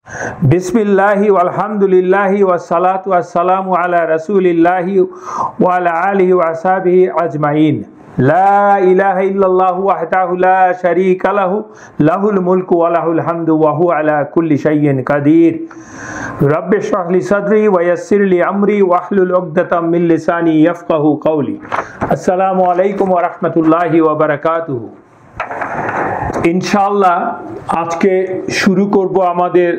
Bismillahi walhamdulillahi wassalatu wassalamu ala rasulillahi wa ala alihi wa ashabihi ajma'in. La ilaha illallah wahdahu la sharika lahu, lahul mulku wa lahul hamdu wa huwa ala kulli shay'in qadir. Rabbi shrah li sadri wa yassir li amri wa hlul 'uqdatam min lisani yafqahu qawli. Assalamu alaikum wa rahmatullahi wa barakatuh. ইনশাআল্লাহ আজকে শুরু করব আমাদের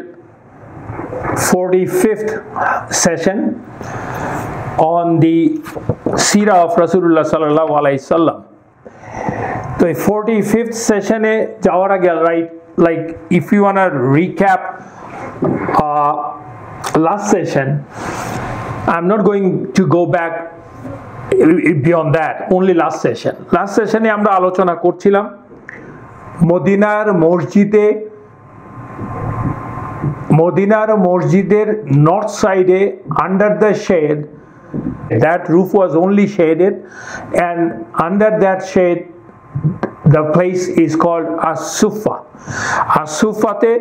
45th session on the Sirah of Rasulullah sallallahu alaihi wasallam. তো এই 45th session এ যাওয়ার আগে like if you want to recap last session, I'm not going to go back beyond that, only last session এ আমরা আলোচনা করছিলাম মদিনার মসজিদের north সাইডে under the shed, that roof was only shaded, and under that shade the place is called as-Suffa. as-Suffate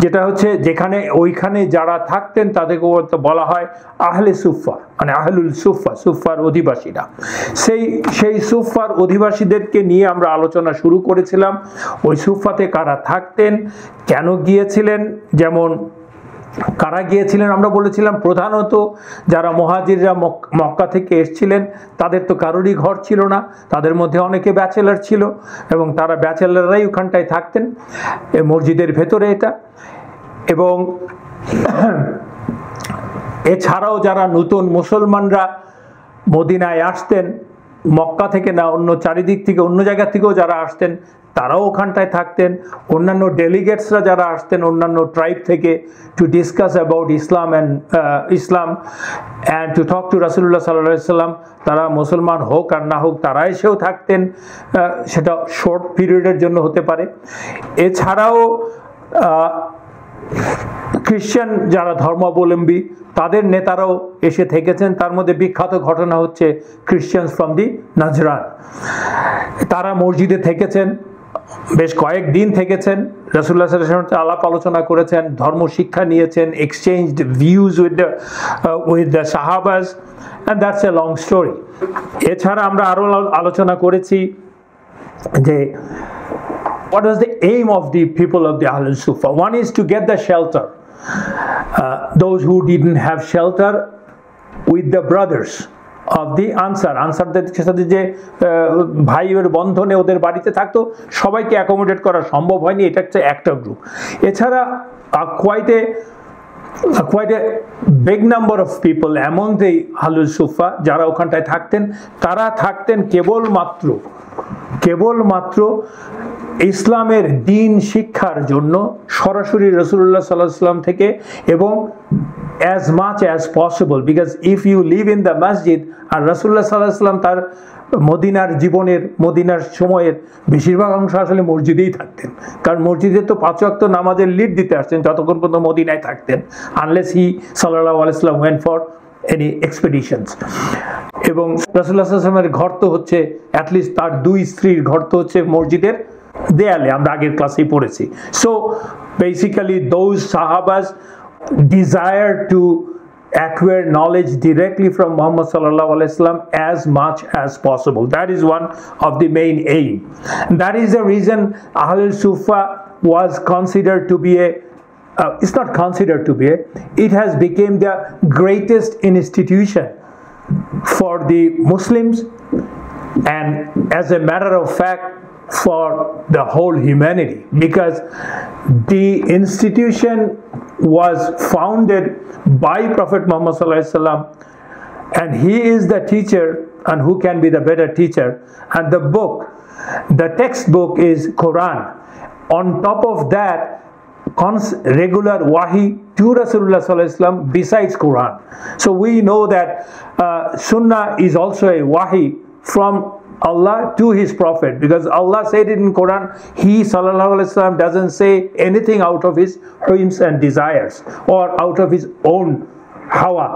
যেটা হচ্ছে যেখানে ওইখানে যারা থাকতেন তাদেরকে বলা হয় আহলে সুফা, মানে আহলুল সুফা, সুফার অধিবাসীরা। সেই সুফার অধিবাসীদেরকে নিয়ে আমরা আলোচনা শুরু করেছিলাম। ওই সুফাতে কারা থাকতেন, কেন গিয়েছিলেন, যেমন কারা গিয়েছিলেন আমরা বলেছিলাম প্রধানত যারা মুহাজিররা মক্কা থেকে এসেছিলেন তাদের তো কারোরই ঘর ছিল না, তাদের মধ্যে অনেকে ব্যাচেলার ছিল এবং তারা ব্যাচেলাররাই ওখানটায় থাকতেন মসজিদের ভেতরে এটা। এবং এছাড়াও যারা নতুন মুসলমানরা মদিনায় আসতেন মক্কা থেকে না, অন্য চারিদিক থেকে অন্য জায়গা থেকেও যারা আসতেন তারাও ওখানটায় থাকতেন। অন্যান্য ডেলিগেটসরা যারা আসতেন অন্যান্য ট্রাইব থেকে to discuss about Islam and to talk to রাসূলুল্লাহ সাল্লাল্লাহু আলাইহি ওয়াসাল্লাম, তারা মুসলমান হোক আর না হোক তারা এসেও থাকতেন, সেটা শর্ট পিরিয়ডের জন্য হতে পারে। এছাড়াও খ্রিস্টান যারা ধর্মাবলম্বী তাদের নেতারাও এসে থেকেছেন। তার মধ্যে বিখ্যাত ঘটনা হচ্ছে খ্রিস্টানস ফ্রম দি নাজরান, তারা মসজিদে থেকেছেন, বেশ কয়েকদিন থেকেছেন, রাসূলুল্লাহ সাল্লাল্লাহু আলাইহি ওয়াসাল্লাম আলাপ আলোচনা করেছেন, ধর্ম শিক্ষা নিয়েছেন, এক্সচেঞ্জড ভিউজ উইথ দ্য সাহাবাস, and that's a long story. এছাড়া আমরা আরও আলোচনা করেছি যে what was the aim of the people of the Ahlul Sufa. One is to get the shelter, those who didn't have shelter, with the brothers of the আনসারদের সাথে যে ভাইয়ের বন্ধনে ওদের বাড়িতে থাকতো, সবাইকে অ্যাকোমোডেট করা সম্ভব হয়নি, এটা হচ্ছে একটা গ্রুপ। এছাড়া quite a big number of people among the Ahlul Sufa যারা ওখানটায় থাকতেন, তারা থাকতেন কেবলমাত্র ইসলামের দ্বীন শিক্ষার জন্য সরাসরি রাসূলুল্লাহ সাল্লাল্লাহু আলাইহি ওয়াসাল্লাম থেকে, এবং as much as possible, because if you live in the masjid, আর রাসূলুল্লাহ সাল্লাল্লাহু আলাইহি ওয়াসাল্লাম তার মদিনার সময়ের বেশিরভাগ অংশ আসলে মসজিদেই থাকতেন, কারণ মসজিদে তো 5 ওয়াক্ত নামাজের লিড দিতে আসছেন যতক্ষণ পর্যন্ত মদিনায় থাকতেন, আনলেস হি সাল্লাল্লাহু আলাইহি ওয়াসাল্লাম went for any expeditions. এবং রাসূলুল্লাহ সাল্লাল্লাহু আলাইহি ওয়াসাল্লামের ঘর তো হচ্ছে অ্যাটলিস্ট তার 2 স্ত্রীর ঘর তো হচ্ছে মসজিদের দেয়ালে, আমরা আগের ক্লাসেই পড়েছি। সো বেসিক্যালি দোজ সাহাবাস desire to acquire knowledge directly from Muhammad sallallahu alaihi wasallam as much as possible. That is one of the main aim. That is the reason Ahlul Sufa was considered to be it's not considered to be it has become the greatest institution for the Muslims, and as a matter of fact for the whole humanity, because the institution was founded by Prophet Muhammad sallallahu alaihi wasallam, and he is the teacher, and who can be the better teacher? And the textbook is Quran. On top of that, regular wahi to Rasulullah sallallahu alaihi wasallam besides Quran. So we know that Sunnah is also a wahi from Allah to his prophet, because Allah said it in Quran, he sallallahu alaihi wasallam doesn't say anything out of his whims and desires or out of his own hawa.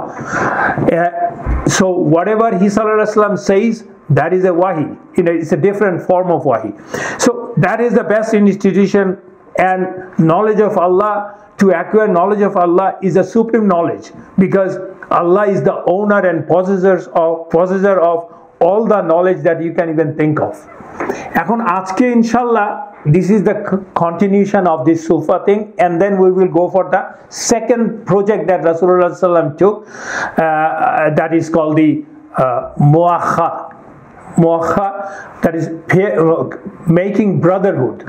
So whatever he sallallahu alaihi wasallam says, that is a wahi. It's a different form of wahi. So that is the best institution and knowledge of Allah to acquire knowledge of Allah is a supreme knowledge, because Allah is the owner and possessor of all the knowledge that you can even think of. এখন আজকে ইনশাল্লাহ this is the continuation of this Sufa thing, and then we will go for the second project that Rasulullah sallam took, that is called the Muakha, that is making brotherhood.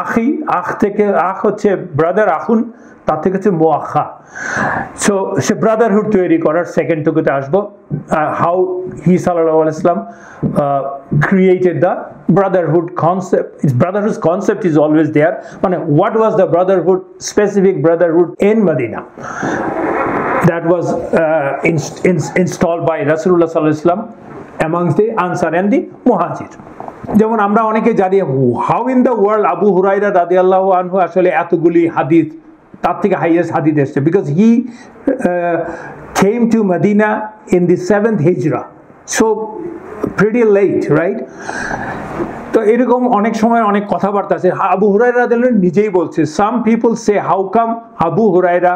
Akhi, akh থেকে akh হচ্ছে brother, akhun তার থেকে হচ্ছে মুআখা। So সে Brotherhood তৈরি করার second টুকুতে আসবো, how he সাল্লাল্লাহু আলাইহি ওয়াসাল্লাম created the brotherhood concept. Brotherhood concept is always there, মানে what was the brotherhood, specific brotherhood in Medina that was installed by Rasulullah sallallahu alaihi wasallam amongst the Ansar and the Muhajir. যেমন আমরা অনেকে জানি how in the world Abu হুরায়রা রাদিয়াল্লাহু আনহু আসলে এতগুলি হাদিস, তার থেকে হাইয়েস্ট হাদিস এসেছে, because he came to Medina in the 7th Hijra, so pretty late, right? তো এরকম অনেক সময় অনেক কথাবার্তা আছে। আবু হুরায়রা রাদিয়াল্লাহু নিজেই বলছে, some people say how come Abu Huraira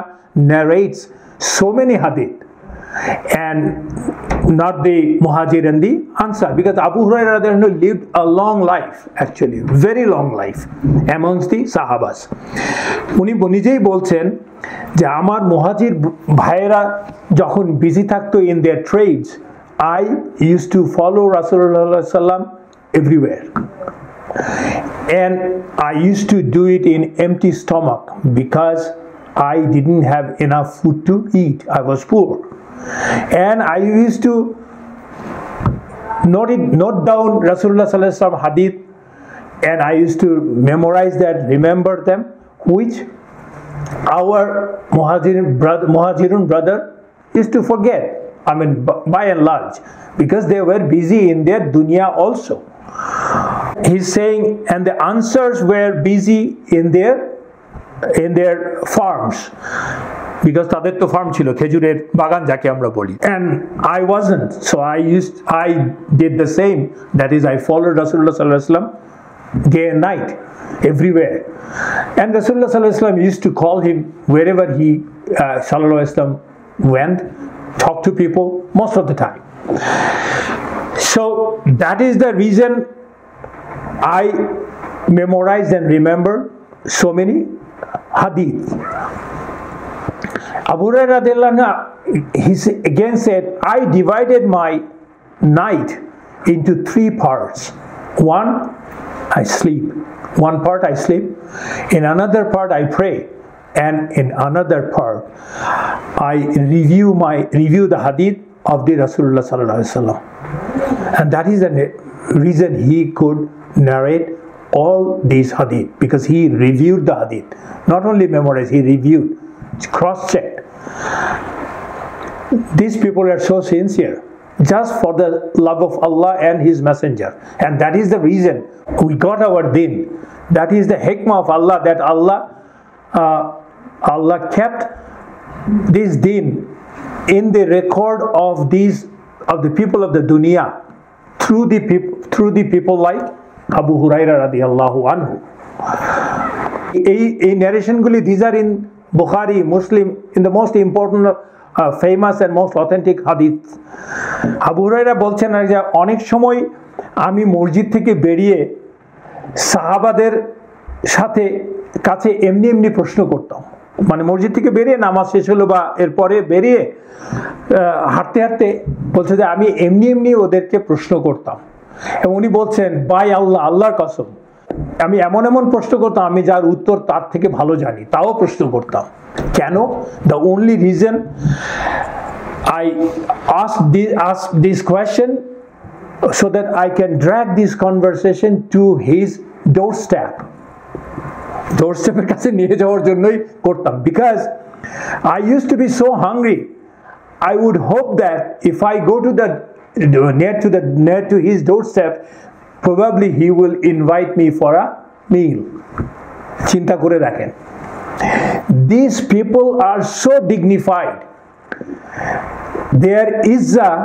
narrates so many hadith and not the Muhajir and the Ansar, because Abu Hurairah lived a long life, actually very long life amongst the Sahabas. উনি নিজেই বলছেন যে আমার মুহাজির ভাইয়েরা যখন busy থাকতো in their trades, I used to follow Rasulullah sallam everywhere, and I used to do it in empty stomach because I didn't have enough food to eat. I was poor. And I used to note down Rasulullah sallallahu alaihi wasallam hadith, and I used to memorize that, remember them, which our Muhajirun brother used to forget. I mean, by and large, because they were busy in their dunya also. He's saying, and the Ansars were busy in their farms, because তাদের তো farm ছিল, খেজুরের বাগান যাকে আমরা বলি, and I wasn't, so I did the same, that is I followed Rasulullah sallallahu alaihi wasallam day and night everywhere, and Rasulullah sallallahu alaihi wasallam used to call him wherever he sallallahu alaihi wasallam went, talk to people most of the time. So that is the reason I memorized and remember so many hadith. Abu Hurairah radiallahu anhu, he again said, I divided my night into 3 parts. One, I sleep. One part I sleep. In another part I pray. And in another part I review the hadith of the Rasulullah sallallahu alaihi wasallam. And that is the reason he could narrate all these hadith, because he reviewed the hadith. Not only memorized, he reviewed, cross-checked. These people are so sincere, just for the love of Allah and His Messenger, and that is the reason we got our deen. That is the hikmah of Allah, that Allah kept this deen in the record of the people of the dunya through the people like Abu Hurairah radiyallahu anhu. এই narrationগুলি, these are in Bukhari, Muslim, in the most important, famous and most authentic hadith. Abu Hurairah বলছেন যে অনেক সময় আমি মসজিদ থেকে বেরিয়ে সাহাবাদের সাথে কাছে এমনি প্রশ্ন করতাম, মানে মসজিদ থেকে বেরিয়ে নামাজ শেষ হলো বা এরপরে বেরিয়ে হাঁটতে হাঁটতে বলছে যে আমি এমনি ওদেরকে প্রশ্ন করতাম, এবং উনি বলছেন বাই আল্লাহর কসম, আমি এমন প্রশ্ন করতাম আমি যার উত্তর তার থেকে ভালো জানি, তাও প্রশ্ন করতাম। কেন? The only reason I asked this question so that I can drag this conversation to his doorstepের কাছে নিয়ে যাওয়ার জন্যই করতাম, because I used to be so hungry. I would hope that if I go to near to his doorstep, probably he will invite me for a meal. চিন্তা করে দেখেন, these people are so dignified, their izzah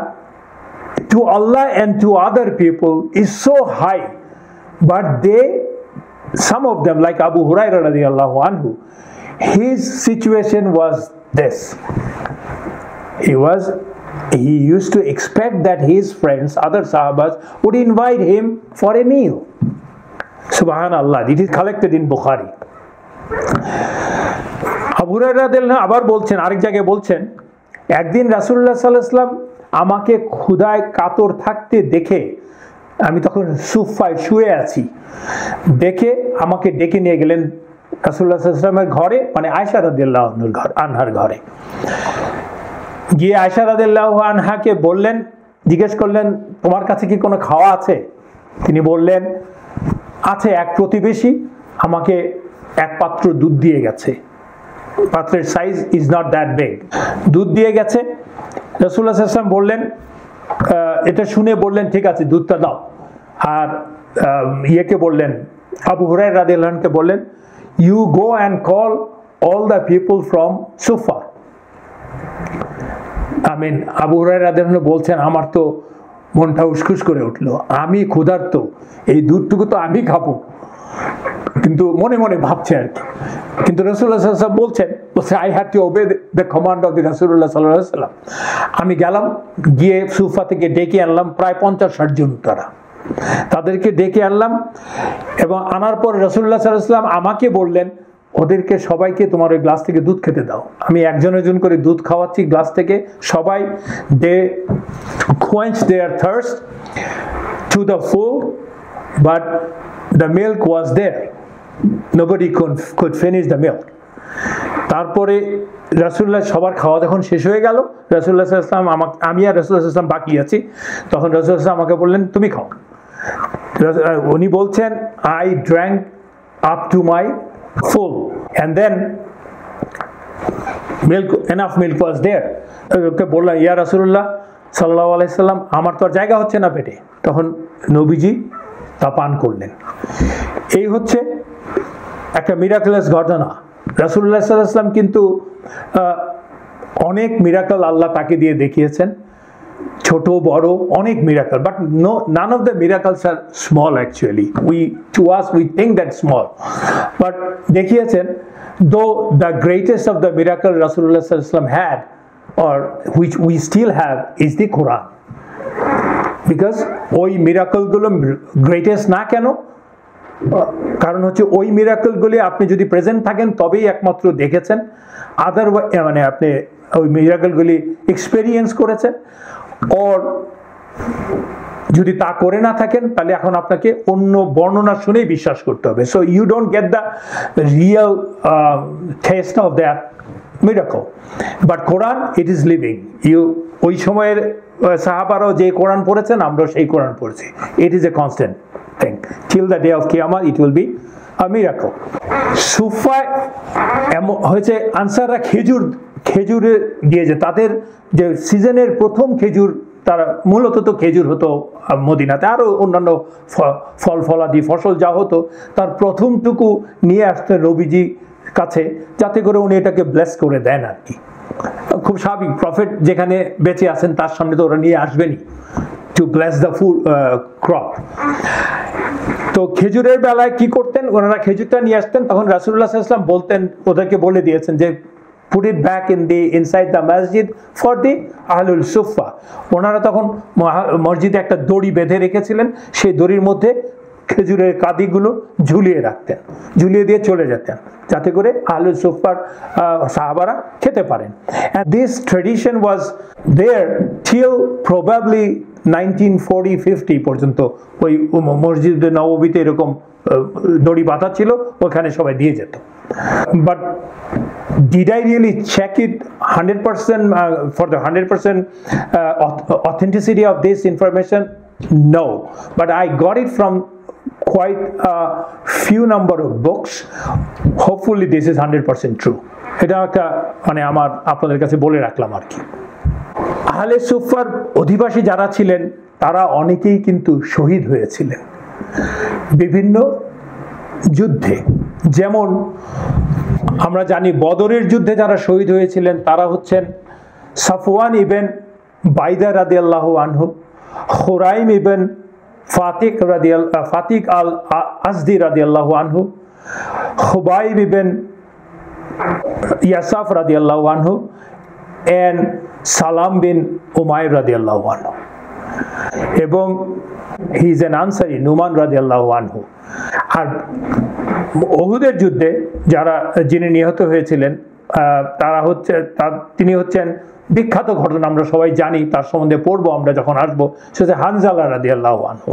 to Allah and to other people is so high, but some of them like Abu Hurairah radiyallahu anhu, his situation was this. He used to expect that his friends, other Sahabas, would invite him for a meal. Subhanallah, it is collected in Bukhari. Abu হুরায়রা রাদিয়াল্লাহু আবার বলছেন, আরেক জায়গায় বলছেন, একদিন রাসূলুল্লাহ সাল্লাল্লাহু আলাইহি ওয়াসাল্লাম আমাকে ক্ষুধায় কাতর থাকতে দেখে, আমি তখন সুফায় শুয়ে আছি, দেখে আমাকে ডেকে নিয়ে গেলেন রাসূলুল্লাহ সাল্লাল্লাহু আলাইহি ওয়াসাল্লামের ঘরে, মানে আয়েশা রাদিয়াল্লাহু আনহার ঘরে। গিয়ে আয়েশা রাদিয়াল্লাহু আনহাকে বললেন, জিজ্ঞেস করলেন তোমার কাছে কি কোনো খাওয়া আছে? তিনি বললেন আছে, এক প্রতিবেশী আমাকে এক পাত্র দুধ দিয়ে গেছে, পাত্রের size is not that big, দুধ দিয়ে গেছে। রাসূলুল্লাহ সাল্লাল্লাহু আলাইহি ওয়াসাল্লাম বললেন, এটা শুনে বললেন ঠিক আছে দুধটা দাও। আর ইয়েকে বললেন, আবু হুরায়রা রাদিয়াল্লাহু আনহুকে বললেন, you go and call all the people from সুফা। আবু হুরায়রা রাদিয়াল্লাহু আনহু বলছেন, আমার তো মনটা উসখুস করে উঠলো, আমি ক্ষুধার্ত, এই দুধটুকু তো আমি খাবো, কিন্তু মনে মনে ভাবছে আর কি। কিন্তু রাসূলুল্লাহ সাল্লাল্লাহু আলাইহি ওয়াসাল্লাম বলছে I had to obey the command of the রাসূলুল্লাহ সাল্লাল্লাহু আলাইহি ওয়াসাল্লাম। আমি গেলাম, গিয়ে সুফা থেকে ডেকে আনলাম প্রায় 50-60 জন, তাদেরকে ডেকে আনলাম, এবং আনার পর রাসূলুল্লাহ সাল্লাল্লাহু আলাইহি ওয়াসাল্লাম আমাকে বললেন ওদেরকে সবাইকে তোমার ওই গ্লাস থেকে দুধ খেতে দাও। আমি একজন একজন করে দুধ খাওয়াচ্ছি গ্লাস থেকে, সবাই দে quench their thirst to the full, but the milk was there, nobody could finish the milk. তারপরে রাসূলুল্লাহ সবার খাওয়া যখন শেষ হয়ে গেল, রাসূলুল্লাহ সাল্লাল্লাহু আলাইহি ওয়াসাল্লাম, আমি আর রাসূলুল্লাহ সাল্লাল্লাহু আলাইহি ওয়াসাল্লাম বাকি আছি, তখন রাসূলুল্লাহ সাল্লাল্লাহু আলাইহি ওয়াসাল্লাম আমাকে বললেন তুমি খাও। উনি বলছেন I drank up to my full and then enough milk was there. ওকে বললাম ইয়া রাসূলুল্লাহ সাল্লাল্লাহু আলাইহি ওয়াসাল্লাম, আমার তো আর জায়গা হচ্ছে না পেটে। তখন নবীজি তা পান করলেন। এই হচ্ছে একটা মিরাকলেস ঘটনা। রাসূলুল্লাহ সাল্লাল্লাহু আলাইহি ওয়াসাল্লাম কিন্তু অনেক মিরাকল আল্লাহ তাকে দিয়ে দেখিয়েছেন, ছোট বড় অনেক miracle, but none of the miracles are small actually. To us we think that small, but দেখিয়েছেন, though the greatest of the miracle Rasulullah sallallahu alaihi wasallam had, or which we still have, is the Quran. Because ওই miracle গুলো greatest না কেন? কারণ হচ্ছে ওই miracle গুলি আপনি যদি প্রেজেন্ট থাকেন তবেই একমাত্র দেখেছেন, আদারওয়াইজ মানে আপনি ওই মিরাকল গুলি এক্সপেরিয়েন্স করেছেন, আর যদি তা করে না থাকেন তাহলে এখন আপনাকে অন্য বর্ণনা শুনেই বিশ্বাস করতে হবে। So you don't get the real taste of that miracle, but Quran it is living. ওই সময়ের সাহাবারাও যে কোরআন পড়েছেন, আমরাও সেই কোরআন পড়েছি। It is a constant thing till the day of কিয়ামত, it will be a miracle. সুফায় এমন হয়েছে, আনসাররা খেজুরে দিয়েছে, তাদের যে সিজনের প্রথম খেজুর, তারা মূলত তো খেজুর হতো মদিনাতে, আরও অন্যান্য ফলাদি ফসল যা হতো, তার প্রথমটুকু নিয়ে আসতে নবীজি কাছে, যাতে করে উনি এটাকে ব্লেস করে দেন আর কি। খুব স্বাভাবিক, প্রফেট যেখানে বেঁচে আছেন তার সামনে তো ওরা নিয়ে আসবেনি, to bless the food crop. তো খেজুরের বেলায় কি করতেন, ওনারা খেজুরটা নিয়ে আসতেন, তখন রাসূলুল্লাহ সাল্লাল্লাহু আলাইহি ওয়াসাল্লাম বলতেন, ওদেরকে বলে দিয়েছেন যে put it back inside the masjid for the ahlul sufa. ওনারা তখন মসজিদে একটা দড়ি বেঁধে রেখেছিলেন, সেই দড়ির মধ্যে খেজুরের কাদিগুলো ঝুলিয়ে রাখতেন, ঝুলিয়ে দিয়ে চলে যেতেন, যাতে করে আহলুল সুফার সাহাবারা খেতে পারেন। And this tradition was there till probably 1940-50 পর্যন্ত। ওই মসজিদে নববীতে এরকম দড়ি বাঁধা ছিল, ওখানে সবাই দিয়ে যেত। But did I really check it 100% for the 100% authenticity of this information? No, but I got it from quite a few number of books. Hopefully this is 100% true. এটা একটা মানে আমার আপনাদের কাছে বলে রাখলাম আর কি। আহলে সুফার অধিবাসী যারা ছিলেন তারা অনেকেই কিন্তু শহীদ হয়েছিলেন বিভিন্ন যুদ্ধে। যেমন আমরা জানি বদরের যুদ্ধে যারা শহীদ হয়েছিলেন তারা হচ্ছেন সাফওয়ান ইবেন বাইদা রাদিয়াল্লাহু আনহু, খুরাইম ইবেন ফাতিক আল আজদি রাদিয়াল্লাহু আনহু, খুবাইব ইবেন Yasaf radiallahu anhu and Salam bin Umayr radiallahu anhu. এবং he is an Ansari, Numan radiallahu anhu. আর উহুদের যুদ্ধে যিনি নিহত হয়েছিলেন তিনি হচ্ছেন বিখ্যাত ঘটনা, আমরা সবাই জানি, তার সম্বন্ধে পড়বো আমরা যখন আসবো, সে হচ্ছে হানজালা রাদিয়াল্লাহু আনহু।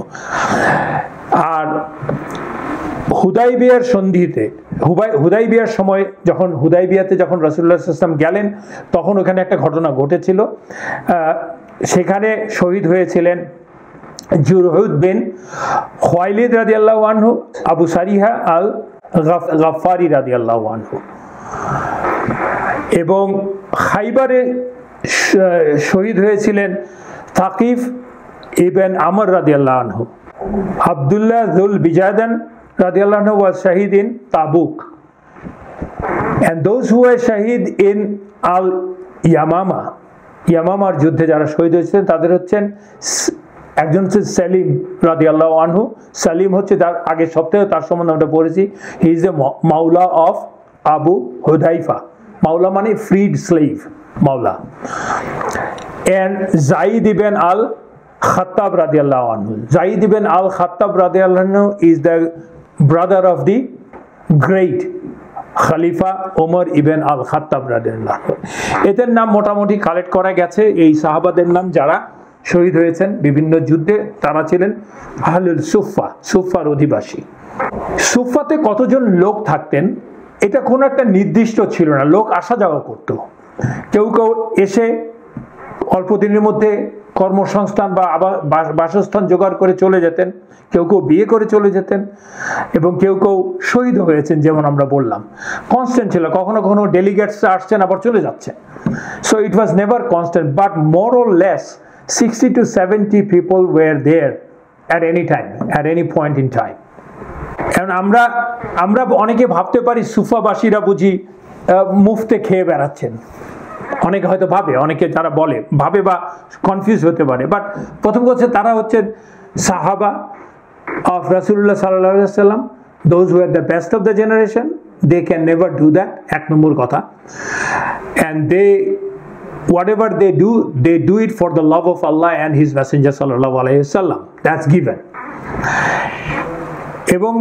আর হুদাইবিয়ার সন্ধিতে, হুদাইবিয়ার সময় যখন হুদাইবিয়াতে যখন রাসূলুল্লাহ সাল্লাল্লাহু আলাইহি ওয়াসাল্লাম গেলেন, তখন ওখানে একটা ঘটনা ঘটেছিল। সেখানে শহীদ হয়েছিলেন জুরহুদ বিন খুয়াইলিদ রাদিয়াল্লাহু আনহু, আবু সারিহা আল গাফফারি রাদিয়াল্লাহু আনহু। এবং খাইবারে শহীদ হয়েছিলেন তাকিফ ইবন আমর রাদিয়াল্লাহু আনহু। আব্দুল্লাহ যুল বিজাদান রাদিয়াল্লাহু আনহু was shahid in Tabuk, and those who were shahid in al ইয়ামামার যুদ্ধে যারা শহীদ হয়েছিলেন তাদের হচ্ছেন একজন হচ্ছে সেলিম রাদিয়াল্লাহু আনহু। সেলিম হচ্ছে তার আগের সপ্তাহে তার সম্বন্ধে আমরা পড়েছি, হি ইজ এ মাওলা অফ আবু হুদাইফা। মাওলা মানে ফ্রিড স্লেভ, মাওলা। and Zaid ibn al-Khattab radiallahu anhu. Zaid ibn al-Khattab radiallahu anhu is the brother of the great Khalifa Umar ibn al-Khattab radiallahu anhu. এদের নাম মোটামুটি কালেক্ট করা গেছে। এই সাহাবাদের নাম যারা শহীদ হয়েছেন বিভিন্ন যুদ্ধে, তারা ছিলেন আহলুল সুফা, সুফার অধিবাসী। সুফাতে কতজন লোক থাকতেন এটা কোনো একটা নির্দিষ্ট ছিল না, লোক আসা যাওয়া করত। কেউ কেউ এসে অল্প দিনের মধ্যে কর্মসংস্থান বা বাসস্থান জোগাড় করে চলে যেতেন, কেউ কেউ বিয়ে করে চলে যেতেন, এবং কেউ কেউ শহীদ হয়েছেন, যেমন আমরা বললাম। কনস্ট্যান্ট ছিল, কখনো কখনো ডেলিগেটস আসছেন আবার চলে যাচ্ছেন। So it was never constant, but more or less 60 to 70 people were there at any time, at any point in time. কারণ আমরা অনেকে ভাবতে পারি সুফাবাসীরা বুঝি মুফতে খেয়ে বেড়াচ্ছেন, অনেকে হয়তো ভাবে, অনেকে যারা ভাবে বা কনফিউজ হতে পারে। বাট প্রথম কথা, তারা হচ্ছেন সাহাবা অফ রাসূলুল্লাহ সাল্লাল্লাহু আলাইহি ওয়াসাল্লাম, those who are the best of the generation. They can never do that, এক নম্বর কথা। And whatever they do it for the love of Allah and His Messenger sallallahu alaihi wasallam. That's given. এবং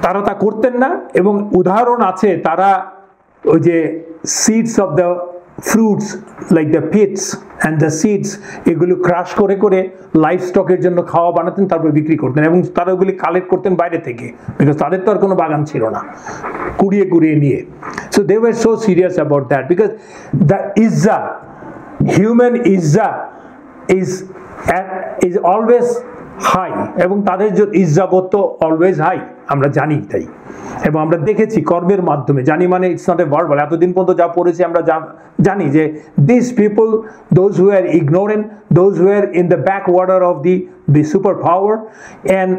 তারা তা করতেন না। এবং উদাহরণ আছে, তারা ওই যে seeds of the fruits like the pits and the seeds, এগুলো ক্রাশ করে করে লাইফ স্টকের জন্য খাওয়া বানাতেন, তারপর বিক্রি করতেন। এবং তারা ওগুলি কালেক্ট করতেন বাইরে থেকে, বিকজ তাদের তো আর কোনো বাগান ছিল না, কুড়িয়ে কুড়িয়ে নিয়ে। So they were so serious about that, because the izzah, human izzah is always high, এবং তাদের যে ইজ্জাবত তো অলওয়েজ হাই, আমরা জানি তাই। এবং আমরা দেখেছি কর্মের মাধ্যমে, জানি মানে ইটস নট এ ভার্বাল। এতদিন পর্যন্ত যা পড়েছি আমরা জানি যে this people, those who are ignorant, those who are in the back water of the super power, and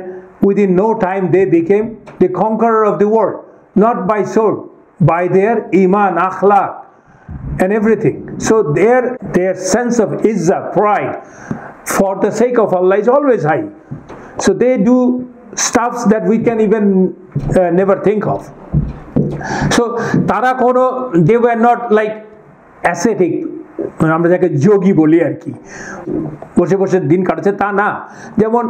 within no time they became the conqueror of the world, not by sword, by their iman, akhlaq and everything. So their sense of izzah, pride for the sake of Allah is always high. So they do stuffs that we can even never think of. So tara kono, they were not like ascetic, আমরা যাকে যোগী বলি আর কি, বসে বসে দিন কাটছে তা না। যেমন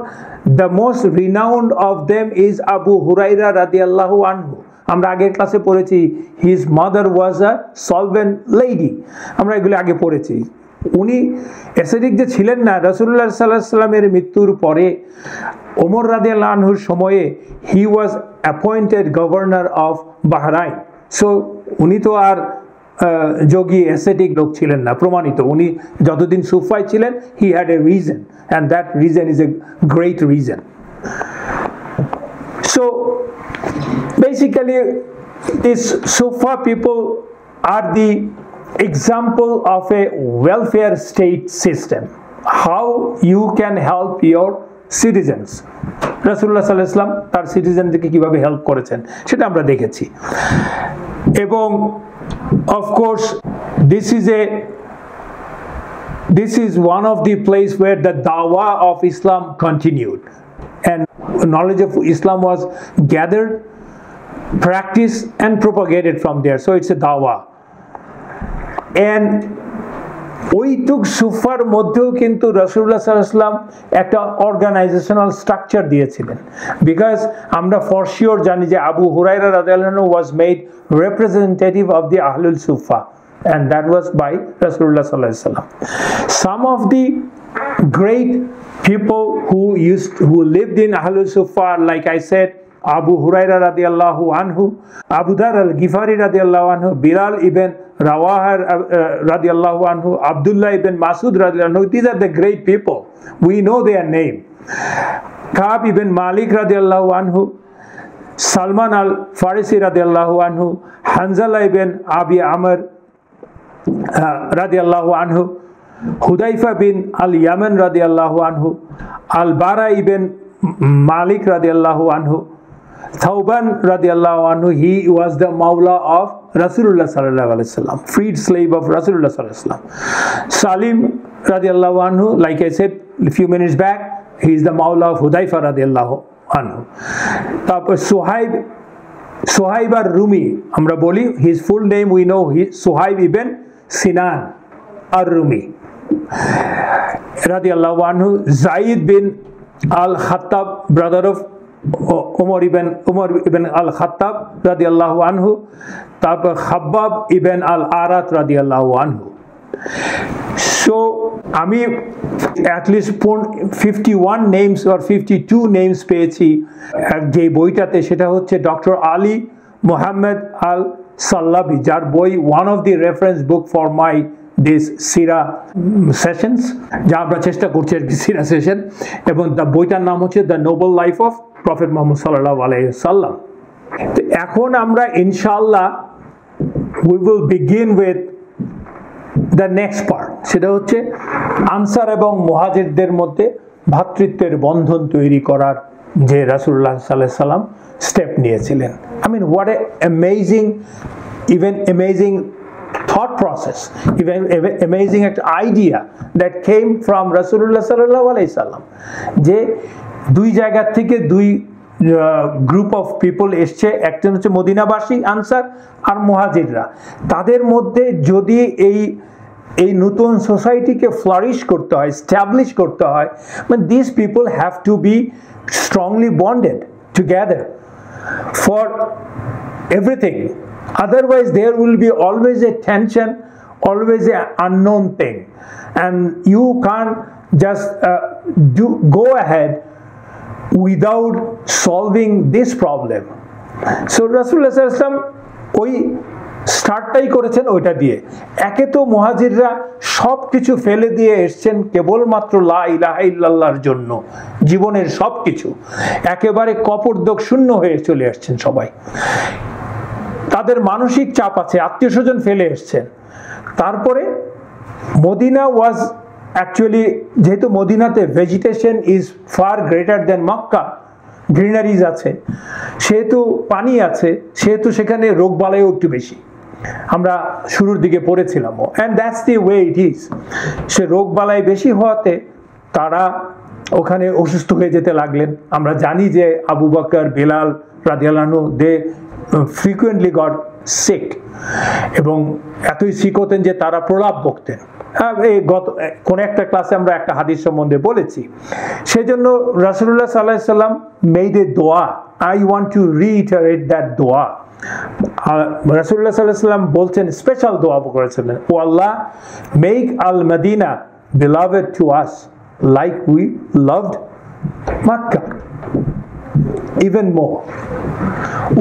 the most renowned of them is Abu Huraira রাদিয়াল্লাহু আনহু। আমরা আগের ক্লাসে পড়েছি his mother was a solvent lady, আমরা এগুলো আগে পড়েছি। উনি অ্যাসেডিক যে ছিলেন না, রাসূলুল্লাহ সাল্লাল্লাহু আলাইহি ওয়াসাল্লামের মৃত্যুর পরে ওমর রাদিয়াল্লাহু আনহুর সময়ে he was appointed governor of Bahrain. So উনি তো আর যোগী অ্যাসেটিক লোক ছিলেন না, প্রমাণিত। উনি যতদিন সুফায় ছিলেন, he had a reason, and that reason is a great reason. So basically, these Sufa people are the example of a welfare state system. How you can help your citizens. রাসূলুল্লাহ সাল্লাল্লাহু আলাইহি ওয়াসাল্লাম তার সিটিজেনদেরকে কিভাবে হেল্প করেছেন সেটা আমরা দেখেছি। এবং of course this is one of the place where the dawah of Islam continued, and knowledge of Islam was gathered practice and propagate it from there. So it's a dawah. And ওইটুক সুফার মধ্যেও কিন্তু রাসূলুল্লাহ সাল্লাল্লাহু আলাইহি ওয়াসাল্লাম একটা organisational structure দিয়েছিলেন, because আমরা for sure জানি যে আবু হুরায়রা রাদিয়াল্লাহু আনহু was made representative of the আহলুল সুফা, and that was by Rasulullah sallallahu alaihi wasallam. Some of the great people who lived in Ahlul Sufa, like I said, Abu Huraira radiallahu anhu, Abu Dhar al-Ghifari radiallahu anhu, Bilal ibn Rawaha radiallahu anhu, Abdullah ibn Masud radiallahu anhu. These are the great people. We know their name. Ka'b ibn Malik radiallahu anhu, Salman al-Farisi radiallahu anhu, Hanzala ibn Abi Amr radiallahu anhu, Hudayfa bin al-Yaman radiallahu anhu, Al-Bara ibn Malik radiallahu anhu, Thawban radiallahu anhu. He was the Mawla of Rasulullah sallallahu alaihi wasallam, freed slave of Rasulullah sallallahu alaihi wasallam. Salim radiallahu anhu, like I said a few minutes back, he is the Mawla of Hudayfa radiallahu anhu. Tapor Suhaib ar-Rumi amra boli, his full name we know, Suhaib ibn Sinan ar-Rumi radiallahu anhu. Zaid bin al-Khattab, brother of Umar ibn al-Khattab radiallahu anhu. Tapor Khabbab ibn al-Arat radiallahu anhu. So আমি at least 51 names or 52 names পেয়েছি যে বইটাতে, সেটা হচ্ছে doctor Ali Mohammad আল সাল্লাবি, যার বই one of the reference book for my this Sira sessions, যা আমরা চেষ্টা করছি আর কি সিরা সেশন, এবং বইটার নাম হচ্ছে the Nobel life of prophet Muhammad সাল্লাল্লাহু আলাইহি ওয়াসাল্লাম। তো এখন আমরা ইনশাআল্লাহ we will begin with the next part, সেটা হচ্ছে আনসার এবং মুহাজিরদের মধ্যে ভ্রাতৃত্বের বন্ধন তৈরি করার যে রাসূলুল্লাহ সাল্লাল্লাহু আলাইহি ওয়াসাল্লাম স্টেপ নিয়েছিলেন। I mean, what a amazing thought process, even amazing idea that came from Rasulullah sallallahu alaihi wasallam, যে দুই জায়গা থেকে দুই গ্রুপ অফ পিপল এসছে, একজন হচ্ছে মদিনাবাসী আনসার আর মুহাজিররা। তাদের মধ্যে যদি এই নতুন সোসাইটিকে ফ্লারিশ করতে হয়, স্ট্যাবলিশ করতে হয়, মানে this people have to be strongly bonded together for everything. Otherwise there will be always a tension, always an unknown thing, and you can't just go ahead without solving this problem. So Rasulullah sallallahu alaihi wasallam ওই স্টার্টটাই করেছেন ওইটা দিয়ে। একে তো মুহাজিররা সব কিছু ফেলে দিয়ে এসছেন কেবলমাত্র লা ইলাহা ইল্লাল্লাহর জন্য, জীবনের সব কিছু একেবারে কপর্দক শূন্য হয়ে চলে আসছেন সবাই। তাদের মানসিক চাপ আছে, আত্মীয় স্বজন ফেলে এসছেন। তারপরে মদিনা ওয়াজ অ্যাকচুয়ালি, যেহেতু মদিনাতে vegetation is far greater than Mecca, greeneries আছে, সেহেতু পানি আছে, সেহেতু সেখানে রোগ বালাইও একটু বেশি, আমরা শুরুর দিকে পড়েছিলাম। And that's the way it is. সে রোগ বালাই বেশি হওয়াতে তারা ওখানে অসুস্থ হয়ে যেতে লাগলেন। আমরা জানি যে আবু বকর, বিলাল রাদিয়াল্লাহু আনহু, দে ফ্রিকুয়েন্টলি গট সিক, এবং এতই সিক হতেন যে তারা প্রলাপ বকতেন। এই কোন একটা ক্লাসে আমরা একটা হাদিস সম্বন্ধে বলেছি। সেজন্য রাসূলুল্লাহ সাল্লাল্লাহু আলাইহি ওয়াসাল্লাম মেড এ দোয়া। I want to reiterate that দোয়া। রাসূলুল্লাহ সাল্লাল্লাহু আলাইহি ওয়াসাল্লাম বলছেন, স্পেশাল দোয়া করেছিলেন, O Allah, make al Medina beloved to us like we loved Makkah, even more.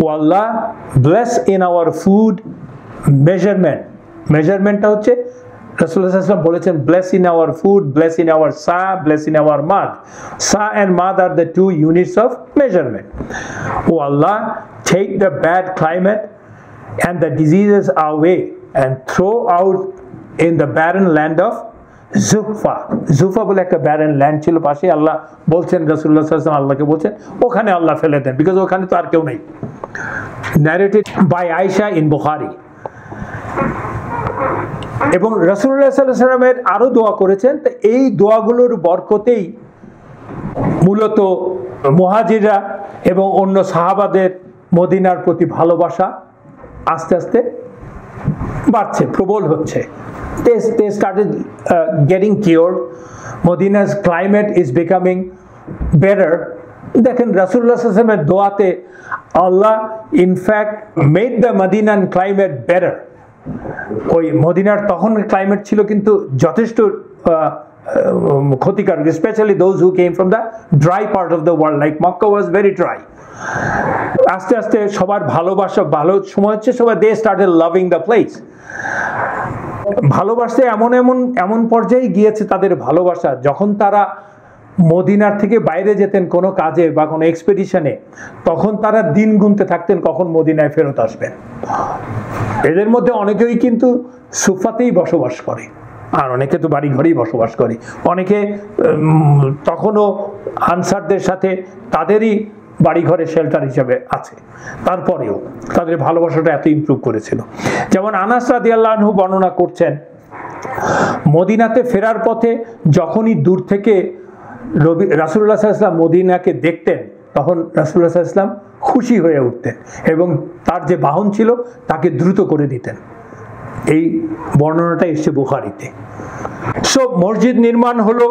O Allah, bless in our food measurement. Measurementটা হচ্ছে রাসূলুল্লাহ সাল্লাল্লাহু আলাইহি ওয়াসাল্লাম বলেছেন, bless in our food, bless in our sa, bless in our mad. Sa and mad are the two units of measurement. O Allah, take the bad climate and the diseases away and throw out in the barren land of জুফা। জুফা বলে একটা barren land ছিল পাশে। আল্লাহ বলছেন, রাসূলুল্লাহ সাল্লাল্লাহু আলাইহি ওয়াসাল্লাম আল্লাহকে বলছেন, ওখানে আল্লাহ ফেলে দেন, বিকজ ওখানে তো আর কেউ নেই। Narrated by Aisha in Bukhari. এবং রাসূলুল্লাহ সাল্লাল্লাহু আলাইহি ওয়াসাল্লামের আরো দোয়া করেছেন। তো এই দোয়াগুলোর বরকতেই মূলত মুহাজিররা এবং অন্য সাহাবাদের মদিনার প্রতি ভালোবাসা আস্তে আস্তে বাড়ছে, প্রবল হচ্ছে। They started getting cured. Medina's climate is becoming better. দেখেন রাসূলুল্লাহ সাল্লাল্লাহু আলাইহি ওয়াসাল্লামের দোয়াতে Allah in fact made the Madinan climate better. ওই মদিনার তখন ক্লাইমেট ছিল কিন্তু যথেষ্ট ক্ষতিকারক, specially those who came from the dry part of the world, like Mecca was very dry. আস্তে আস্তে সবার ভালোবাসা, ভালো সময় হচ্ছে, সবাই they started loving the place. ভালোবাসতে এমন পর্যায়ে গিয়েছে তাদের ভালোবাসা, যখন তারা মদিনার থেকে বাইরে যেতেন কোনো কাজে বা কোনো এক্সপেডিশনে, তখন তারা দিন গুনতে থাকতেন কখন মদিনায় ফেরত আসবেন। এদের মধ্যে অনেকেই কিন্তু সুফাতেই বসবাস করে, আর অনেকে তো বাড়ি ঘরেই বসবাস করে, অনেকে তখনও আনসারদের সাথে তাদেরই বাড়ি ঘরে শেল্টার হিসাবে আছে, তারপরেও তাদের ভালোবাসাটা এত ইমপ্রুভ করেছিল। যেমন আনাস রাদিয়াল্লাহু আনহু বর্ণনা করছেন, মদিনাতে ফেরার পথে যখনই দূর থেকে রাসূলুল্লাহ সাল্লাল্লাহু আলাইহি ওয়াসাল্লাম মদিনাকে দেখতেন, তখন রাসূলুল্লাহ সাল্লাল্লাহু আলাইহি ওয়াসাল্লাম খুশি হয়ে উঠতেন এবং তার যে বাহন ছিল তাকে দ্রুত করে দিতেন। এই বর্ণনাটা এসেছে বুখারীতে। সো মসজিদ নির্মাণ হলো,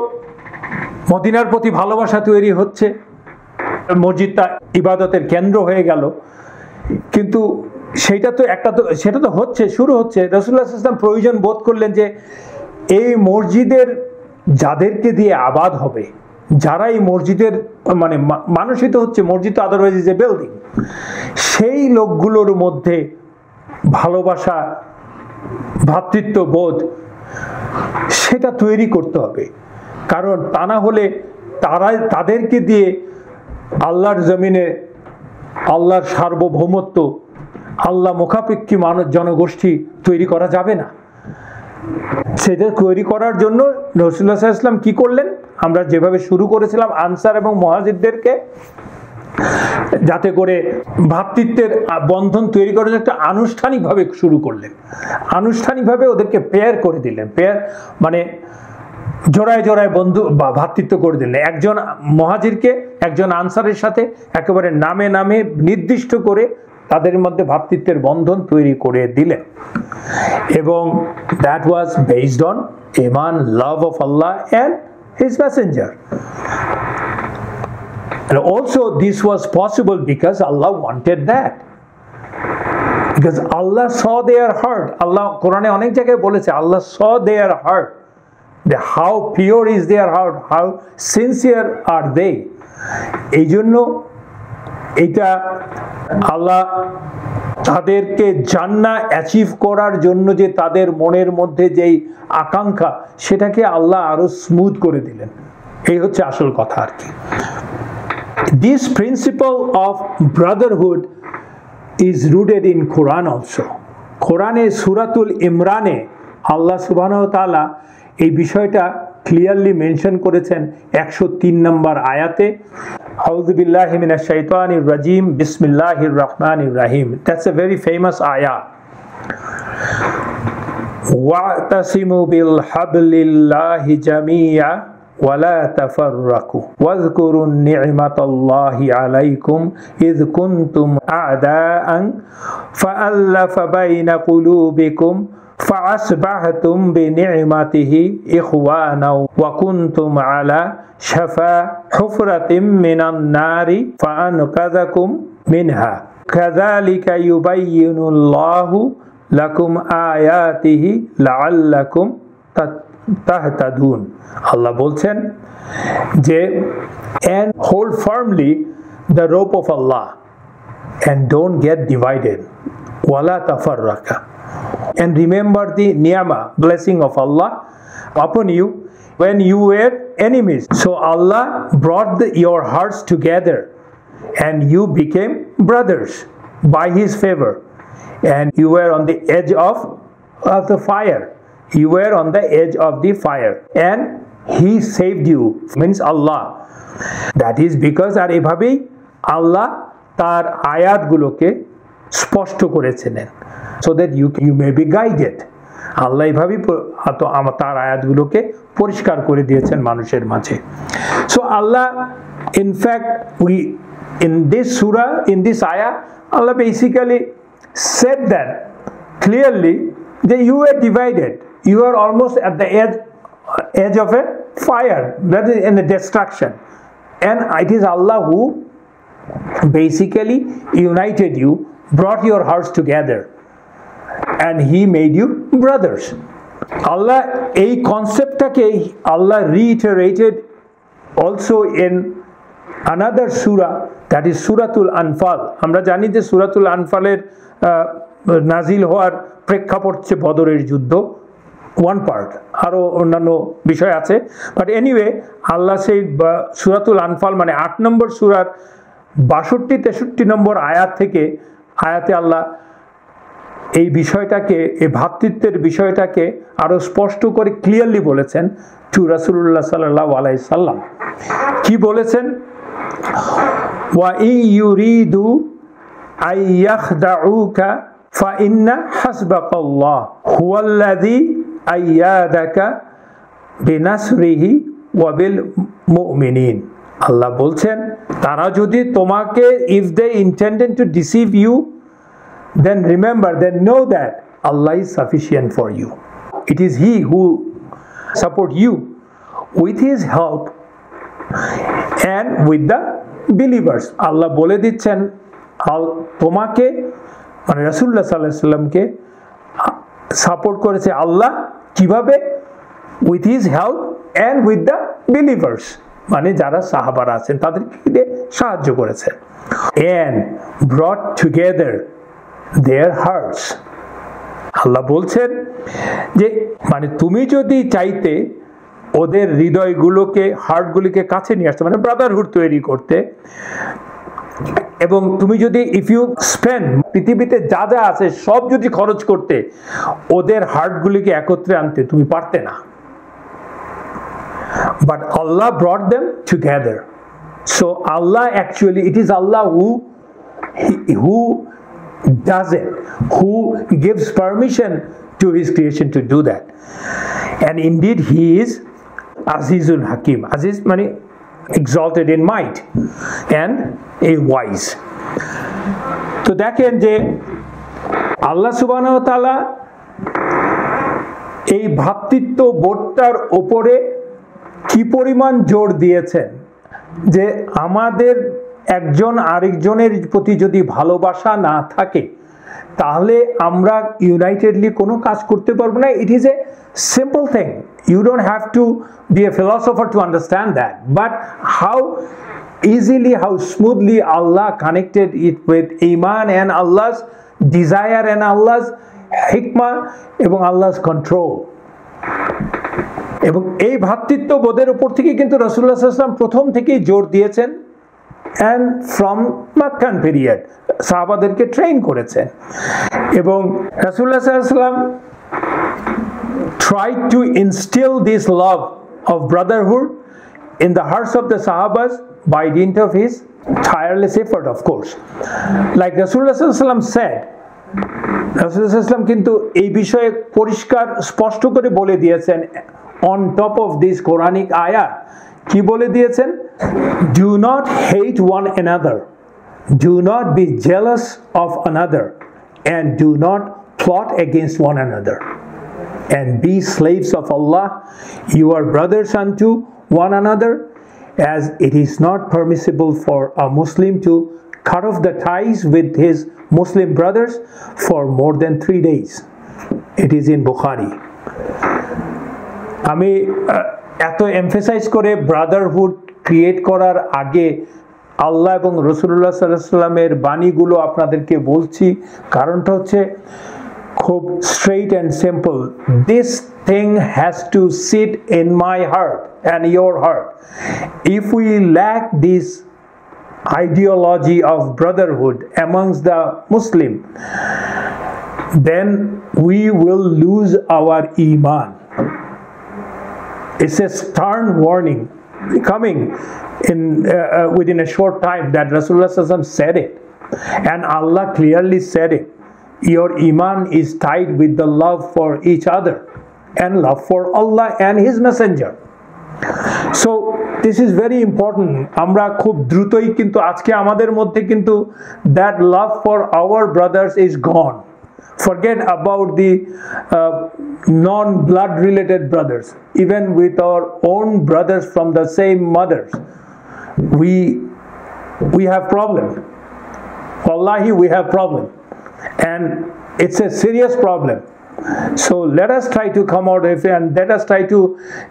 মদিনার প্রতি ভালোবাসা তৈরি হচ্ছে, মসজিদটা ইবাদতের কেন্দ্র হয়ে গেল। কিন্তু সেটা তো হচ্ছে, শুরু হচ্ছে। রাসূলুল্লাহ সাল্লাল্লাহু আলাইহি ওয়াসাল্লাম প্রয়োজন বোধ করলেন যে এই মসজিদের যাদেরকে দিয়ে আবাদ হবে, যারা এই মসজিদের মানে মানুষই তো হচ্ছে, মসজিদ তো আদারওয়াইজ ইজ এ বিল্ডিং, সেই লোকগুলোর মধ্যে ভালোবাসা, ভ্রাতৃত্ববোধ সেটা তৈরি করতে হবে। কারণ তা না হলে তাদেরকে দিয়ে আল্লাহর জমিনে আল্লাহর সার্বভৌমত্ব, আল্লাহ মুখাপেক্ষী জনগোষ্ঠী তৈরি করা যাবে না। সেটা তৈরি করার জন্য রাসূলুল্লাহ সাল্লাল্লাহু আলাইহি ওয়াসাল্লাম কি করলেন, আমরা যেভাবে শুরু করেছিলাম আনসার এবং মুহাজিরদেরকে যাতে করে ভ্রাতৃত্বের বন্ধন তৈরি করার একটা আনুষ্ঠানিকভাবে শুরু করলেন, আনুষ্ঠানিকভাবে ওদেরকে পেয়ার করে দিলেন। পেয়ার মানে জোড়ায় জোড়ায় বন্ধু বা ভ্রাতৃত্ব করে দিলেন। একজন মুহাজিরকে একজন আনসারের সাথে একেবারে নামে নামে নির্দিষ্ট করে তাদের মধ্যে ভ্রাতৃত্বের বন্ধন তৈরি করে দিলেন। এবং that was based on Iman, love of Allah and his messenger. And also this was possible because Allah wanted that. Because Allah saw their heart. Allah কোরআনে অনেক জায়গায় বলেছে Allah saw their heart. How pure is their heart, how sincere are they. এই জন্য এটা আল্লাহ তাদেরকে জান্নাত achieve করার জন্য যে তাদের মনের মধ্যে যেই আকাঙ্ক্ষা, সেটাকে আল্লাহ আরো স্মুথ করে দিলেন। এই হচ্ছে আসল কথা আর কি। This principle of brotherhood is rooted in Quran also. কোরআনে সূরাতুল ইমরানে আল্লাহ সুবহানাহু ওয়া তাআলা এই বিষয়টা ক্লিয়ারলি মেনশন করেছেন 103 নম্বর আয়াতে। আউযু বিল্লাহি মিনাশ শাইতানির রাজিম, বিসমিল্লাহির রহমানির রহিম। That's a very famous ayah. ওয়াতাসিমু বিল হাবলিল্লাহি জামিআ ওয়ালা তাফাররাকু ওয়াযকুরু নি'মাতাল্লাহি আলাইকুম ইয কুনতুম আ'দাআন ফাআল্লাফা বাইনা কুলুবিকুম فأصبحتم بنعمته إخوانا وكنتم على شفا حفرة من النار فأنقذكم منها كذلك يبين الله لكم آياته لعلكم تهتدون. Allah বলছেন যে and hold firmly the rope of Allah and don't get divided. ولا تفرق. And remember the ni'mah, blessing of Allah upon you when you were enemies. So Allah brought your hearts together and you became brothers by His favor. And you were on the edge of the fire. You were on the edge of the fire. And He saved you. Means Allah. That is because আর এভাবেই আল্লাহ তার আয়াতগুলোকে স্পষ্ট করেছিলেন, so that you may be guided. আল্লাহ এইভাবেই তার আয়াতগুলোকে পরিষ্কার করে দিয়েছেন মানুষের মাঝে। So Allah, in fact, in this surah, in this ayah, Allah basically said that clearly that you are divided. You are almost at the edge of a fire, that is in a destruction. And it is Allah who basically united you, brought your hearts together, and He made you brothers. Allah a conceptake Allah reiterated also in another surah, that is Suratul Anfal. আমরা জানি যে সূরাতুল আনফালের নাজিল হওয়ার প্রেক্ষাপট হচ্ছে বদরের যুদ্ধ, ওয়ান পার্ট, আরও অন্যান্য বিষয় আছে, বাট এনিওয়ে আল্লাহ সেই সূরাতুল আনফাল মানে ৮ নম্বর সূরার ৬২-৬৩ নম্বর আয়াত থেকে আয়াতে আল্লাহ এই বিষয়টাকে, এই ভ্রাতৃত্বের বিষয়টাকে আরো স্পষ্ট করে ক্লিয়ারলি বলেছেন টু রাসূলুল্লাহ সাল্লাল্লাহু আলাইহি সাল্লাম। কি বলেছেন? ওয়া ইউরিদু আইয়াখদাউকা ফাইন্না হাসবাকাল্লাহ হুয়াল্লাযী আইয়াদাকা বিনাসরিহি ওয়া বিল মুমিনিন। আল্লাহ বলছেন তারা যদি তোমাকে, if they intended to deceive you, then remember, then know that Allah is sufficient for you. It is He who support you with His help and with the believers. Allah বলে দিচ্ছেন তোমাকে মানে রাসূলুল্লাহ সাল্লাল্লাহু আলাইহি সাল্লামকে সাপোর্ট করেছে আল্লাহ কিভাবে? with His help and with the believers, মানে যারা সাহাবারা আছেন তাদেরকে সাহায্য করেছেন, and brought together their hearts. আল্লাহ বলছেন যে মানে তুমি যদি চাইতে ওদের হৃদয়গুলোকে, হার্টগুলিকে কাছে নিয়ে আসতে, মানে ব্রাদারহুড তৈরি করতে, এবং তুমি যদি ইফ ইউ স্পেন্ড পৃথিবীতে যা যা আছে সব যদি খরচ করতে ওদের হার্টগুলিকে একত্রে আনতে, তুমি পারতে না। But Allah brought them together. So Allah actually, it is Allah who does it, who gives permission to His creation to do that. And indeed He is Azizul Hakim. Aziz means exalted in might and a wise. তো দেখেন যে আল্লাহ সুবহানাহু ওয়া তাআলা এই ভ্রাতৃত্ব বোধটার উপরে কি পরিমাণ জোর দিয়েছেন যে আমাদের একজন আরেকজনের প্রতি যদি ভালোবাসা না থাকে তাহলে আমরা ইউনাইটেডলি কোনো কাজ করতে পারবো না। It is a simple thing, you don't have to be a philosopher to understand that, but how easily, how smoothly Allah connected it with Iman and Allah's desire and Allah's hikmah এবং Allah's control. এবং এই ভ্রাতৃত্ব বোধের উপর থেকে কিন্তু রাসূলুল্লাহ সাল্লাল্লাহু আলাইহি ওয়াসাল্লাম প্রথম থেকেই জোর দিয়েছেন, and from Meccan period সাহাবাদেরকে ট্রেন করেছেন, এবং রাসূলুল্লাহ সাল্লাল্লাহু আলাইহি ওয়াসাল্লাম tried to instill this love of brotherhood in the hearts of the Sahabas by dint of His tireless effort, of course. Like Rasulullah sallallahu alaihi wasallam said, Rasulullah sallallahu alaihi wasallam কিন্তু এই বিষয়ে পরিষ্কার স্পষ্ট করে বলে দিয়েছেন on top of this Quranic ayah. কি বলে দিয়েছেন? Do not hate one another, do not be jealous of another, and do not plot against one another, and be slaves of Allah. You are brothers unto one another, as it is not permissible for a Muslim to cut off the ties with his Muslim brothers for more than 3 days. It is in Bukhari. আমি এত emphasise করে Brotherhood create করার আগে আল্লাহ এবং রাসূলুল্লাহ সাল্লাল্লাহু আলাইহি ওয়াসাল্লামের বাণীগুলো আপনাদেরকে বলছি, কারণটা হচ্ছে খুব straight and simple. This thing has to sit in my heart and your heart. If we lack this ideology of brotherhood amongst the Muslim, then we will lose our iman. It's a stern warning coming in within a short time that Rasulullah sallallahu alaihi wasallam said it, and Allah clearly said it. Your iman is tied with the love for each other and love for Allah and His Messenger. So this is very important. আমরা খুব দ্রুতই কিন্তু আজকে আমাদের মধ্যে কিন্তু that love for our brothers is gone. Forget about the non-blood related brothers. Even with our own brothers from the same mothers, we have problem. Wallahi, we have problem, and it's a serious problem. So let us try to come out of it, and let us try to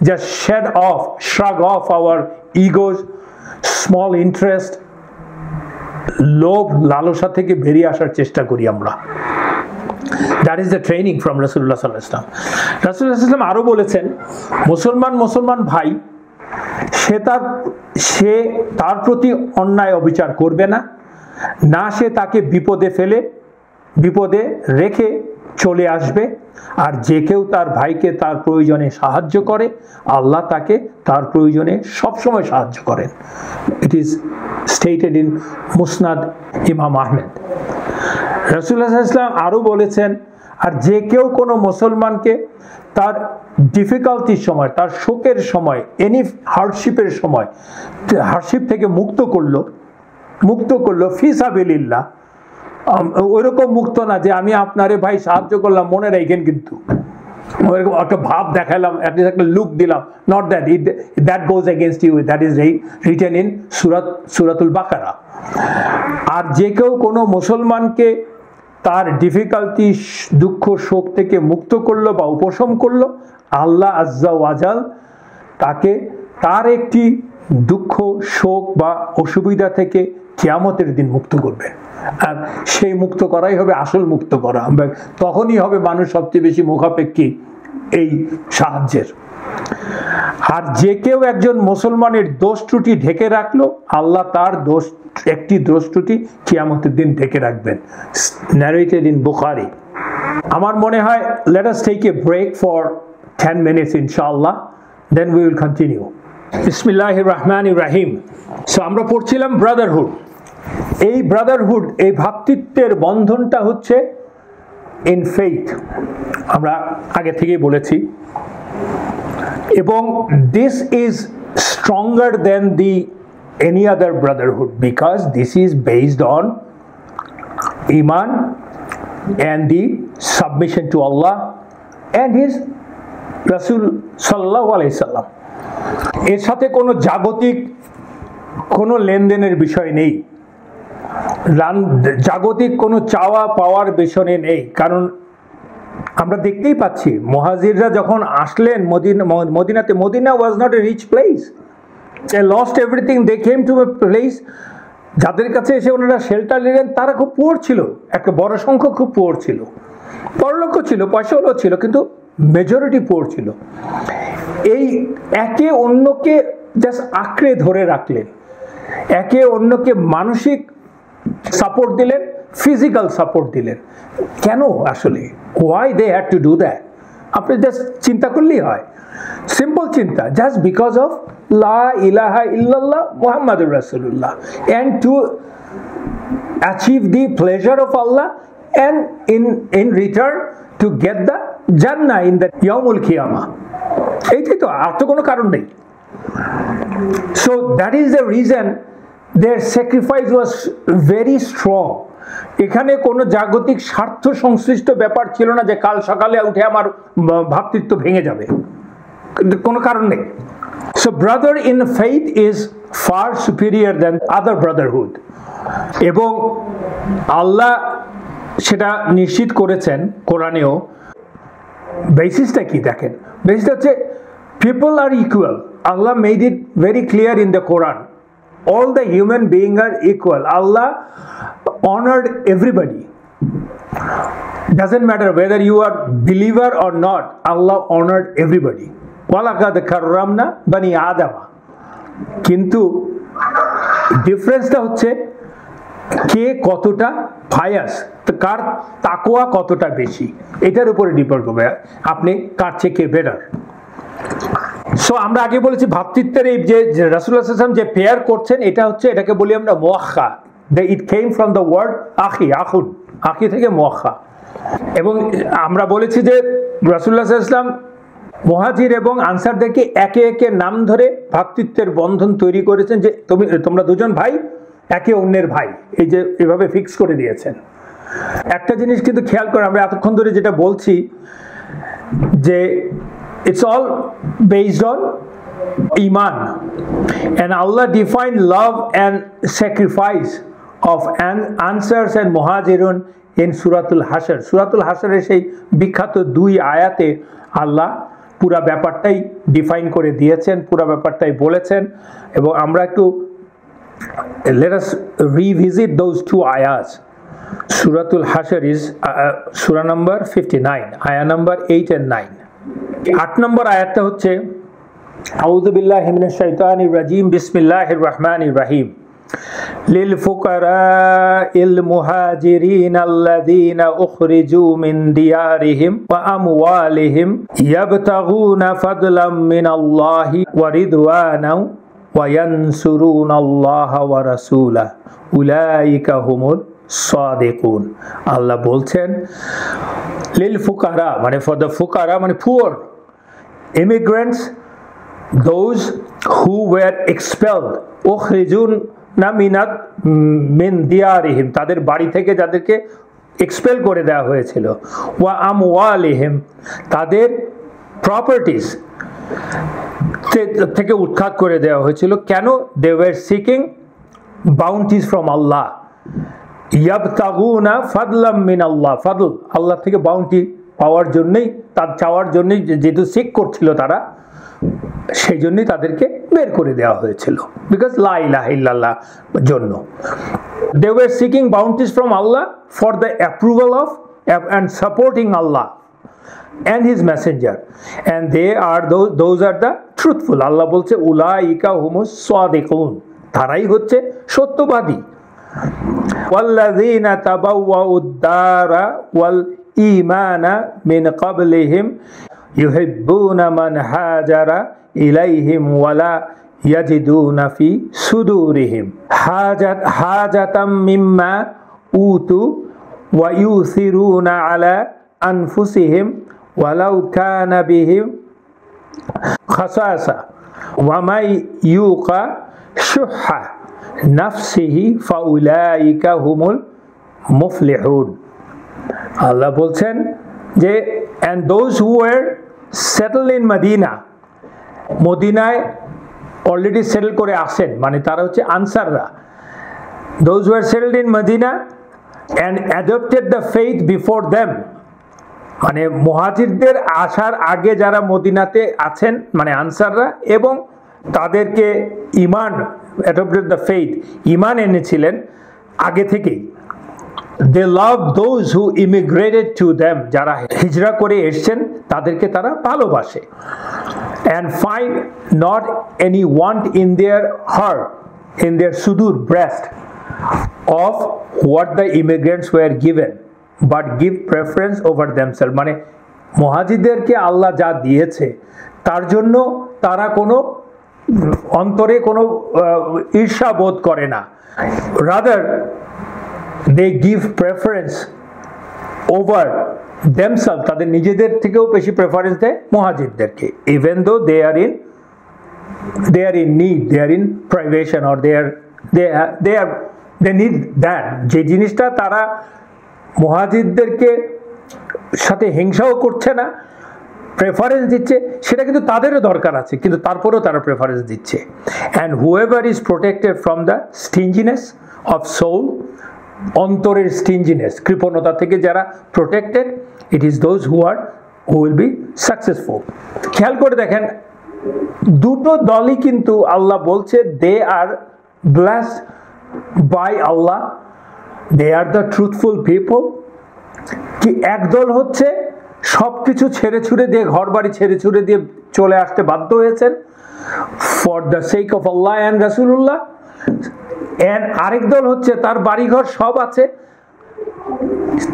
just shrug off our egos, small interest, লোভ লালসা থেকে বেরিয়ে আসার চেষ্টা করি আমরা। That is the training from Rasulullah sallallahu alaihi wasallam. Rasulullah sallallahu alaihi wasallam আরো বলেছেন, মুসলমান ভাই সে তার প্রতি অন্যায় অবিচার করবে না, না সে তাকে বিপদে রেখে চলে আসবে, আর যে কেউ তার ভাইকে তার প্রয়োজনে সাহায্য করে আল্লাহ তাকে তার প্রয়োজনে সবসময় সাহায্য করেন। It is stated in Musnad ইমাম আহমেদ। রাসূলুল্লাহ সাল্লাল্লাহু আলাইহি ওয়াসাল্লাম আরো বলেছেন, আর যে কেউ কোনো মুসলমানকে তার ডিফিকাল্টির সময়, তার শোকের সময়, এনি হার্ডশিপের সময় হার্ডশিপ থেকে মুক্ত করলো ফি সাবিলিল্লাহ, ওইরকম মুক্ত না যে আমি আপনারে ভাই সাহায্য করলাম মনে রাখেন, কিন্তু একটা ভাব দেখালাম, একটা লুক দিলাম, not that goes against you, that is written in সূরাতুল বাকারা। আর যে কেউ কোনো মুসলমানকে তার ডিফিকাল্টি, দুঃখ, শোক থেকে মুক্ত করলো বা উপশম করলো, আল্লাহ আজ্জা ওয়াজাল তাকে তার একটি দুঃখ, শোক বা অসুবিধা থেকে কিয়ামতের দিন মুক্ত করবে। আর সেই মুক্ত করাই হবে আসল মুক্ত করা, তখনই হবে মানুষ সবচেয়ে বেশি মুখাপেক্ষী এই সাহায্যের। আর যে কেউ একজন মুসলমানের দোষ ত্রুটি ঢেকে রাখলো, আল্লাহ তার একটি দোষ ত্রুটি কিয়ামতের দিন ঢেকে রাখবেন। Narrated in Bukhari. আমার মনে হয় let us take a break for 10 minutes ইনশাআল্লাহ, then we will continue. বিসমিল্লাহির রহমানির রহিম। সো আমরা পড়ছিলাম ব্রাদারহুড। এই ব্রাদারহুড, এই ভ্রাতৃত্বের বন্ধনটা হচ্ছে ইন ফেইথ, আমরা আগে থেকেই বলেছি, এবং this is stronger than the any other brotherhood because this is based on iman and the submission to Allah and his Rasul sallallahu alaihi wasallam. এর সাথে কোনো জাগতিক কোনো লেনদেনের বিষয় নেই, জাগতিক কোনো চাওয়া পাওয়ার বিষয় নেই। কারণ আমরা দেখতেই পাচ্ছি মুহাজিররা যখন আসলেন মদিনাতে, Medina was not a rich place, they lost everything, they came to a place, যাদের কাছে এসে ওনারা শেল্টার নিলেন তারা খুব পুয়ার ছিল, একটা বড় সংখ্যক খুব পুয়ার ছিল, বড়লোক ছিল, পয়সাওয়ালাও ছিল, কিন্তু মেজরিটি পুয়ার ছিল। এই একে অন্যকে জাস্ট আঁকড়ে ধরে রাখলেন, একে অন্যকে মানসিক সাপোর্ট দিলেন, ফিজিক্যাল সাপোর্ট দিলেন। কেন আসলে? why they had to do that? আপনি জাস্ট চিন্তা করলেই হয়, সিম্পল চিন্তা, জাস্ট বিকজ অফ লা ইলাহা ইল্লাল্লাহ মুহাম্মাদুর রাসূলুল্লাহ, and to achieve the pleasure of Allah and in return to get the Jannah in the Yawmul Qiyamah. এইটাই তো, আর তো কোনো কারণ নেই। So that is the reason their sacrifice was very strong. এখানে কোনো জাগতিক স্বার্থ সংশ্লিষ্ট ব্যাপার ছিল না যে কাল সকালে উঠে আমার ভ্রাতৃত্ব ভেঙে যাবে, কোনো কারণ নেই। So brother in faith is far superior than other brotherhood, এবং আল্লাহ সেটা নিশ্চিত করেছেন কোরআনেও। বেসিসটা কি দেখেন, বেসিসটা হচ্ছে people are equal. Allah made it very clear in the Quran. All the human beings are equal. Allah honored everybody. Doesn't matter whether you are believer or not, Allah honored everybody. ওয়ালাকাদ কাররামনা বানি আদামা। কিন্তু ডিফারেন্সটা হচ্ছে কে কতটা ফায়াস, কার তাকওয়া কতটা বেশি, এটার উপরে ডিপেন্ড করবে আপনি কার চেয়ে কে বেটার। সো আমরা আগে বলেছি ভ্রাতৃত্বের এই যে রাসূলুল্লাহ সাল্লাল্লাহু আলাইহি ওয়াসাল্লাম যে পেয়ার করছেন, এটা হচ্ছে, এটাকে বলি আমরা মুআখা। ইট কেম ফ্রম দ্য ওয়ার্ড আখি, আখুন, আখি থেকে মুআখা। এবং আমরা বলেছি যে রাসূলুল্লাহ সাল্লাল্লাহু আলাইহি ওয়াসাল্লাম মুহাজির এবং আনসারদেরকে একে একে নাম ধরে ভ্রাতৃত্বের বন্ধন তৈরি করেছেন, যে তোমরা দুজন ভাই, একে অন্যের ভাই, এই যে এভাবে ফিক্স করে দিয়েছেন। একটা জিনিস কিন্তু খেয়াল করে, আমরা এতক্ষণ ধরে যেটা বলছি যে it's all based on iman, and Allah defined love and sacrifice of ansars and muhajirun in suratul hashr. suratul hashr-এর সেই বিখ্যাত 2 আয়াতে আল্লাহ পুরো ব্যাপারটাই ডিফাইন করে দিয়েছেন, পুরো ব্যাপারটাই বলেছেন। এবং আমরা একটু let us revisit those 2 ayahs. suratul hashr is surah number 59, ayah number 8 and 9. 8 নম্বর আয়াতটা হচ্ছে আউযু বিল্লাহি মিনাশ শাইতানির রাজিম, বিসমিল্লাহির রহমানির রহিম। লিল ফুকারাইল মুহাজিরিন আল্লাযীনা উখরিজু মিন দিয়ারিহিম ওয়া আমওয়ালিহিম ইয়াবতাগুনা ফাদলাম মিনাল্লাহি ওয়া রিদওয়ানাও ওয়া ইয়ানসুরুনাল্লাহা ওয়া রাসূলাহু উলাইকা হুমুল সাদিকুন। আল্লাহ বলছেন লিল ফুকারা, মানে ফর দ্য ফুকারা, মানে poor immigrants, those who were expelled, উখরিজুন না মিন দিয়ারিহিম, তাদের বাড়ি থেকে যাদেরকে এক্সপেল করে দেওয়া হয়েছিল, ওয়া আমওয়ালিহিম, তাদের প্রপার্টিজ থেকে উৎখাত করে দেওয়া হয়েছিল। কেন? they were seeking bounties from Allah, ইয়াবতাগুনা ফাদলাম মিনাল্লাহ, ফাদল আল্লাহ থেকে বাউন্টি পাওয়ার জন্যই, তার চাওয়ার জন্যই, যেহেতু সিক করছিল তারা, সেই জন্যই তাদেরকে বের করে দেওয়া হয়েছিল, বিকজ লা ইলাহা ইল্লাল্লাহ জন্য। they were seeking bounties from Allah for the approval of and supporting Allah and his messenger, and they are those are the truthful. আল্লাহ বলছে উলাইকা হুমুস সাদিকুন, তারাই হচ্ছে সত্যবাদী। ওয়াল্লাযীনা তাবাওয়াউদ দারা ওয়াল ঈমানা মিন ক্বাবলিহিম ইউহিব্বুনা মান হাজারা ইলাইহিম ওয়ালা ইয়াজিদুনা ফি সুদুরিহিম হাজাতাম মিম্মা উতু ওয়া ইউসিরুনা আলা আনফুসিহিম ওয়ালাউ কানা বিহিম খাসাসা ওয়া মাই ইউকা শুহা নাফসিহি ফাউলাইকা হুমুল মুফলিহুন। আল্লাহ বলছেন যে and those who were settled in Medina, মদিনায় অলরেডি সেটেল করে আসেন, মানে তারা হচ্ছে আনসাররা, those who were settled in Medina and adopted the faith before them, মানে মুহাজিরদের আসার আগে যারা মদিনাতে আছেন, মানে আনসাররা, এবং তাদেরকে ঈমান, adopted the faith, ঈমান এনেছিলেন আগে থেকেই। they love those who immigrated to them, যারা হিজরা করে এসেছেন তাদেরকে তারা ভালোবাসে। and find not any want in their heart, in their sudur, breast, of what the immigrants were given, but give preference over themselves, মানে মুহাজিরদেরকে আল্লাহ যা দিয়েছে তার জন্য তারা কোনো অন্তরে কোনো ঈর্ষা বোধ করে না, rather they give preference over themselves, তাদের নিজেদের থেকেও বেশি প্রেফারেন্স দেয় মুহাজিরদেরকে, even though they are in need, they are in privation, or they need that, যে জিনিসটা তারা মুহাজিরদেরকে সাথে হিংসাও করছে না, প্রেফারেন্স দিচ্ছে, সেটা কিন্তু তাদেরও দরকার আছে, কিন্তু তারপরেও তারা প্রেফারেন্স দিচ্ছে। and whoever is protected from the stinginess of soul, অন্তরের স্টিঞ্জিনেস, কৃপণতা থেকে যারা protected, it is those who will be successful. খেয়াল করে দেখেন, দুটো দলই কিন্তু আল্লাহ বলছে they are blessed by Allah, they are the truthful people. কি একদল হচ্ছে সব কিছু ছেড়ে ছুড়ে দিয়ে, ঘর বাড়ি ছেড়ে ছুড়ে দিয়ে চলে আসতে বাধ্য হয়েছেন for the sake of Allah and রাসূলুল্লাহ, এন্ড আরেক দল হচ্ছে তার বাড়িঘর সব আছে,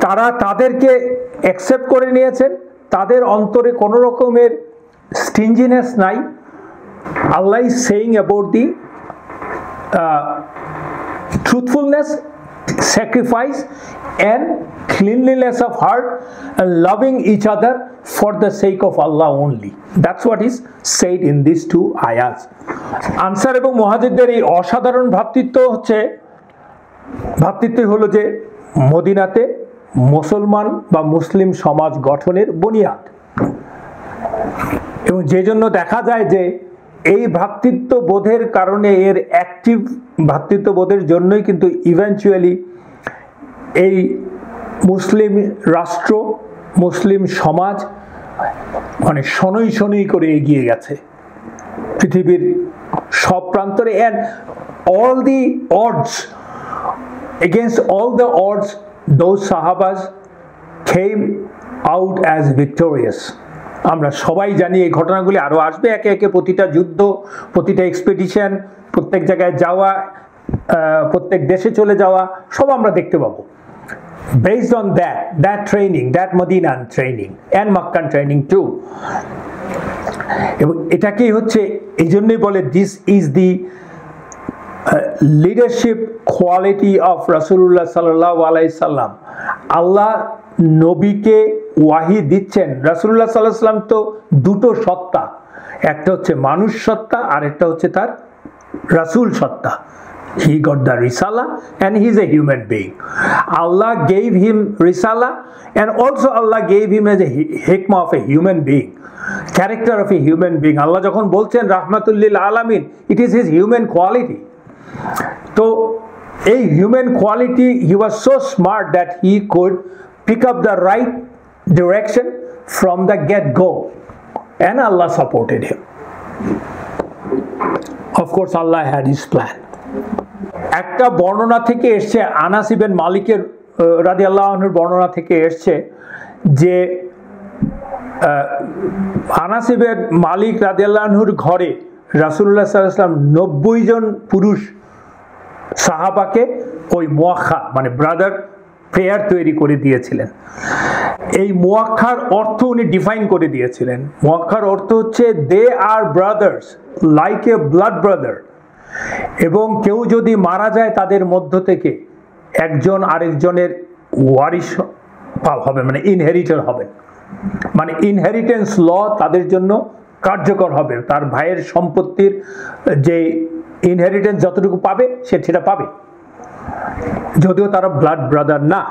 তারা তাদেরকে অ্যাকসেপ্ট করে নিয়েছেন, তাদের অন্তরে কোনো রকমের স্টিঞ্জিনেস নাই। Allah is saying about the truthfulness, sacrifice and cleanliness of heart and loving each other for the sake of Allah only. That's what is said in these two ayahs. Answer এবং মুহাজিরদের এই অসাধারণ ভ্রাতৃত্ব হলো যে মদিনাতে মুসলমান বা মুসলিম সমাজ গঠনের বুনিয়াদ, এবং যে জন্য দেখা যায় যে এই ভ্রাতৃত্ববোধের কারণে, এর অ্যাক্টিভ ভ্রাতৃত্ববোধের জন্যই কিন্তু ইভেন্চুয়ালি এই মুসলিম রাষ্ট্র, মুসলিম সমাজ মানে শনৈ শনৈ করে এগিয়ে গেছে পৃথিবীর সব প্রান্তরে। and all the odds, against all the odds, those sahabas came out as victorious. আমরা সবাই জানি এই ঘটনাগুলি আরো আসবে একে একে, প্রতিটা যুদ্ধ, প্রতিটা এক্সপেডিশন, প্রত্যেক জায়গায় যাওয়া, প্রত্যেক দেশে চলে যাওয়া, সব আমরা দেখতে পাবো। Based on that training, that Madinan training and Makkan training too. এবং এটাকেই হচ্ছে, এই জন্যই বলে this is the leadership quality of Rasulullah sallallahu alaihi wasallam. আল্লাহ নবীকে ওয়াহি দিচ্ছেন। রাসূলুল্লাহ সাল্লাল্লাহু আলাইহি ওয়াসাল্লাম তো দুটো সত্তা, একটা হচ্ছে মানুষ সত্তা আর একটা হচ্ছে তার রাসূল সত্তা। He got the risala and he is a human being. Allah gave him risala and also Allah gave him as a hikmah of a human being, character of a human being. Allah যখন বলছেন রাহমাতুল লিল আলামিন, it is his human quality. তো এই human quality, he was so smart that he could pick up the right direction from the get-go, and Allah supported him. Of course, Allah had his plan. একটা বর্ণনা থেকে এসছে, আনাস ইবনে মালিকের রাদিয়াল্লাহু আনহুর বর্ণনা থেকে এসছে যে আনাস ইবনে মালিক রাদিয়াল্লাহু আনহুর ঘরে রাসূলুল্লাহ সাল্লাল্লাহু আলাইহি ওয়াসাল্লাম 90 জন পুরুষ সাহাবাকে ওই মুয়াক্খা মানে ব্রাদার প্রেয়ার তৈরি করে দিয়েছিলেন। এই মুয়াক্খার অর্থ উনি ডিফাইন করে দিয়েছিলেন। মুয়াক্খার অর্থ হচ্ছে they are brothers like a blood brother, এবং কেউ যদি মারা যায় তাদের মধ্য থেকে একজন আরেকজনের ওয়ারিশ হবে, মানে ইনহেরিটর হবেন, মানে ইনহেরিটেন্স ল তাদের জন্য কার্যকর হবে। তার ভাইয়ের সম্পত্তির যে ইনহেরিটেন্স যতটুকু পাবে সে সেটা পাবে, যদিও তারা ব্লাড ব্রাদার না।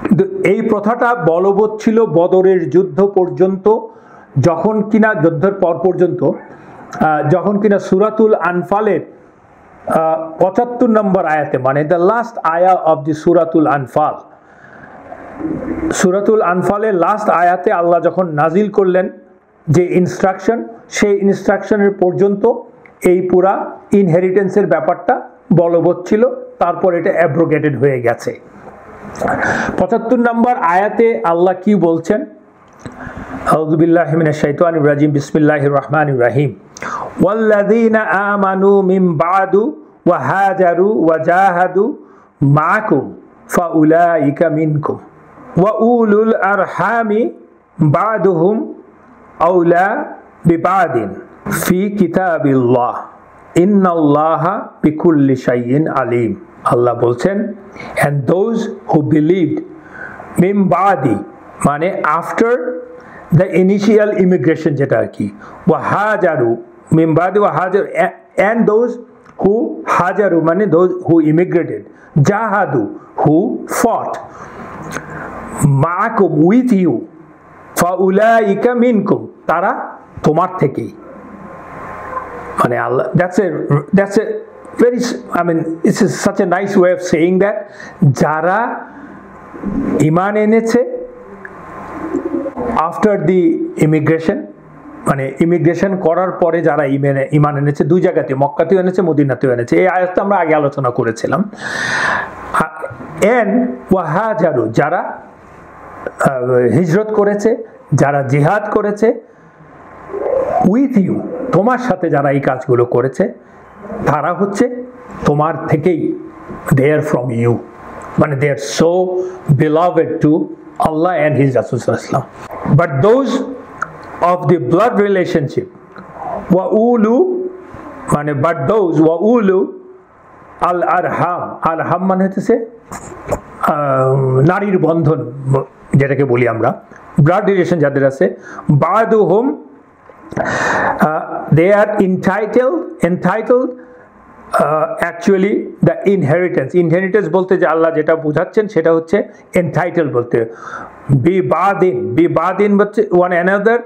কিন্তু এই প্রথাটা বলবৎ ছিল বদরের যুদ্ধ পর্যন্ত, যখন কিনা যুদ্ধের পর পর্যন্ত, যখন কিনা সূরাতুল আনফালের 75 নম্বর আয়াতে, মানে দ্য লাস্ট আয়া অফ দি সূরাতুল আনফাল, সূরাতুল আনফালের লাস্ট আয়াতে আল্লাহ যখন নাজিল করলেন যে ইনস্ট্রাকশন, সেই ইনস্ট্রাকশনের পর্যন্ত এই পুরা ইনহেরিটেন্সের ব্যাপারটা বলবৎ ছিল, তারপর এটা অ্যাব্রোগেটেড হয়ে গেছে। 75 নম্বর আয়াতে আল্লাহ কি বলছেন? আউযু বিল্লাহি মিনাশ শাইতানির রাজিম, বিসমিল্লাহির রহমানির রহিম। ওয়াল্লাযীনা আমানু মিন বাদু ওয়া হাজারু ওয়া জাহাদু মাআকুম ফাউলাইকা মিনকুম ওয়া উলুল আরহামি বাদুহুম আওলা বিবাদিন ফি কিতাবিল্লাহ ইন্নাল্লাহা বিকুল্লি শাইইন আলিম। আল্লাহ বলছেন, and those who believed min ba'di মানে after the initial immigration, যেটা আর কি, wa hajaru min ba'di wa hajaru, and those who hajaru মানে those who immigrated, jahadu who fought, ma'akum with you, fa ulaika minkum তারা তোমার থেকেই। মানে আল্লাহ, that's a very, I mean, this is such a nice way of saying that যারা ঈমান এনেছে after the immigration, মানে immigration করার পরে যারা ঈমান এনেছে, দুই জায়গাতে, মক্কাতেও এনেছে, মদিনাতেও এনেছে, এই আয়াতটা আমরা আগে আলোচনা করেছিলাম। এন্ড ওয়াহাজারু যারা হিজরত করেছে, যারা জিহাদ করেছে, উইথ ইউ তোমার সাথে যারা এই কাজগুলো করেছে, তারা হচ্ছে তোমার থেকেই, দে আর ফ্রম ইউ, মানে they are so beloved to Allah and his Rasul sallallahu alaihi wasallam. But those of the blood relationship, wa ulu, মানে but those wa ulu আল আরহাম, আরহাম মানে হচ্ছে নারীর বন্ধন যেটাকে বলি আমরা, ব্লাড রিলেশন যাদের আছে। বাদুহুম they are entitled actually the inheritance বলতে যে আল্লাহ যেটা বোঝাচ্ছেন সেটা হচ্ছে entitled বলতে বিবাদিন হচ্ছে one another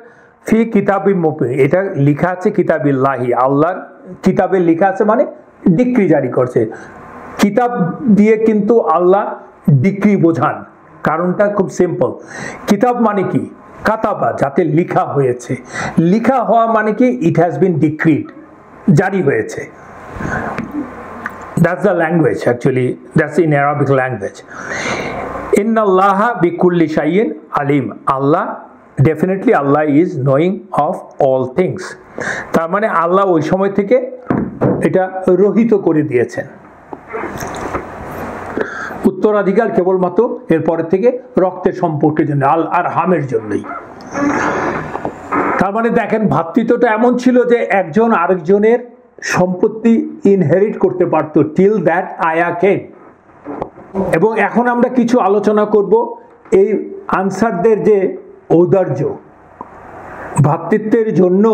ফি কিতাবি মুবিন, এটা লেখা আছে কিতাবিল্লাহি, আল্লাহর কিতাবে লেখা আছে মানে ডিক্রি জারি করছে। কিতাব দিয়ে কিন্তু আল্লাহ ডিক্রি বোঝান, কারণটা খুব সিম্পল। কিতাব মানে কি? কাতাবা, যাতে লিখা হয়েছে। লিখা হওয়া মানে কি? ইট হ্যাজ বিন ডিক্রিড, জারি হয়েছে। That's the language actually, that's in Arabic language. Inna Allaha bi kulli shay'in alim, Allah definitely Allah is knowing of all things, তার মানে আল্লাহ ওই সময় থেকে এটা রহিত করে দিয়েছেন। উত্তরাধিকার কেবলমাত্র এরপরের থেকে রক্তের সম্পর্কের জন্য, আল আরহামের জন্যই। তার মানে দেখেন ভ্রাতৃত্বটা এমন ছিল যে একজন আরেকজনের সম্পত্তি ইনহেরিট করতে পারত টিল দ্যাট আয়া কেম। এবং এখন আমরা কিছু আলোচনা করব এই আনসারদের যে ঔদার্য, ভ্রাতৃত্বের জন্য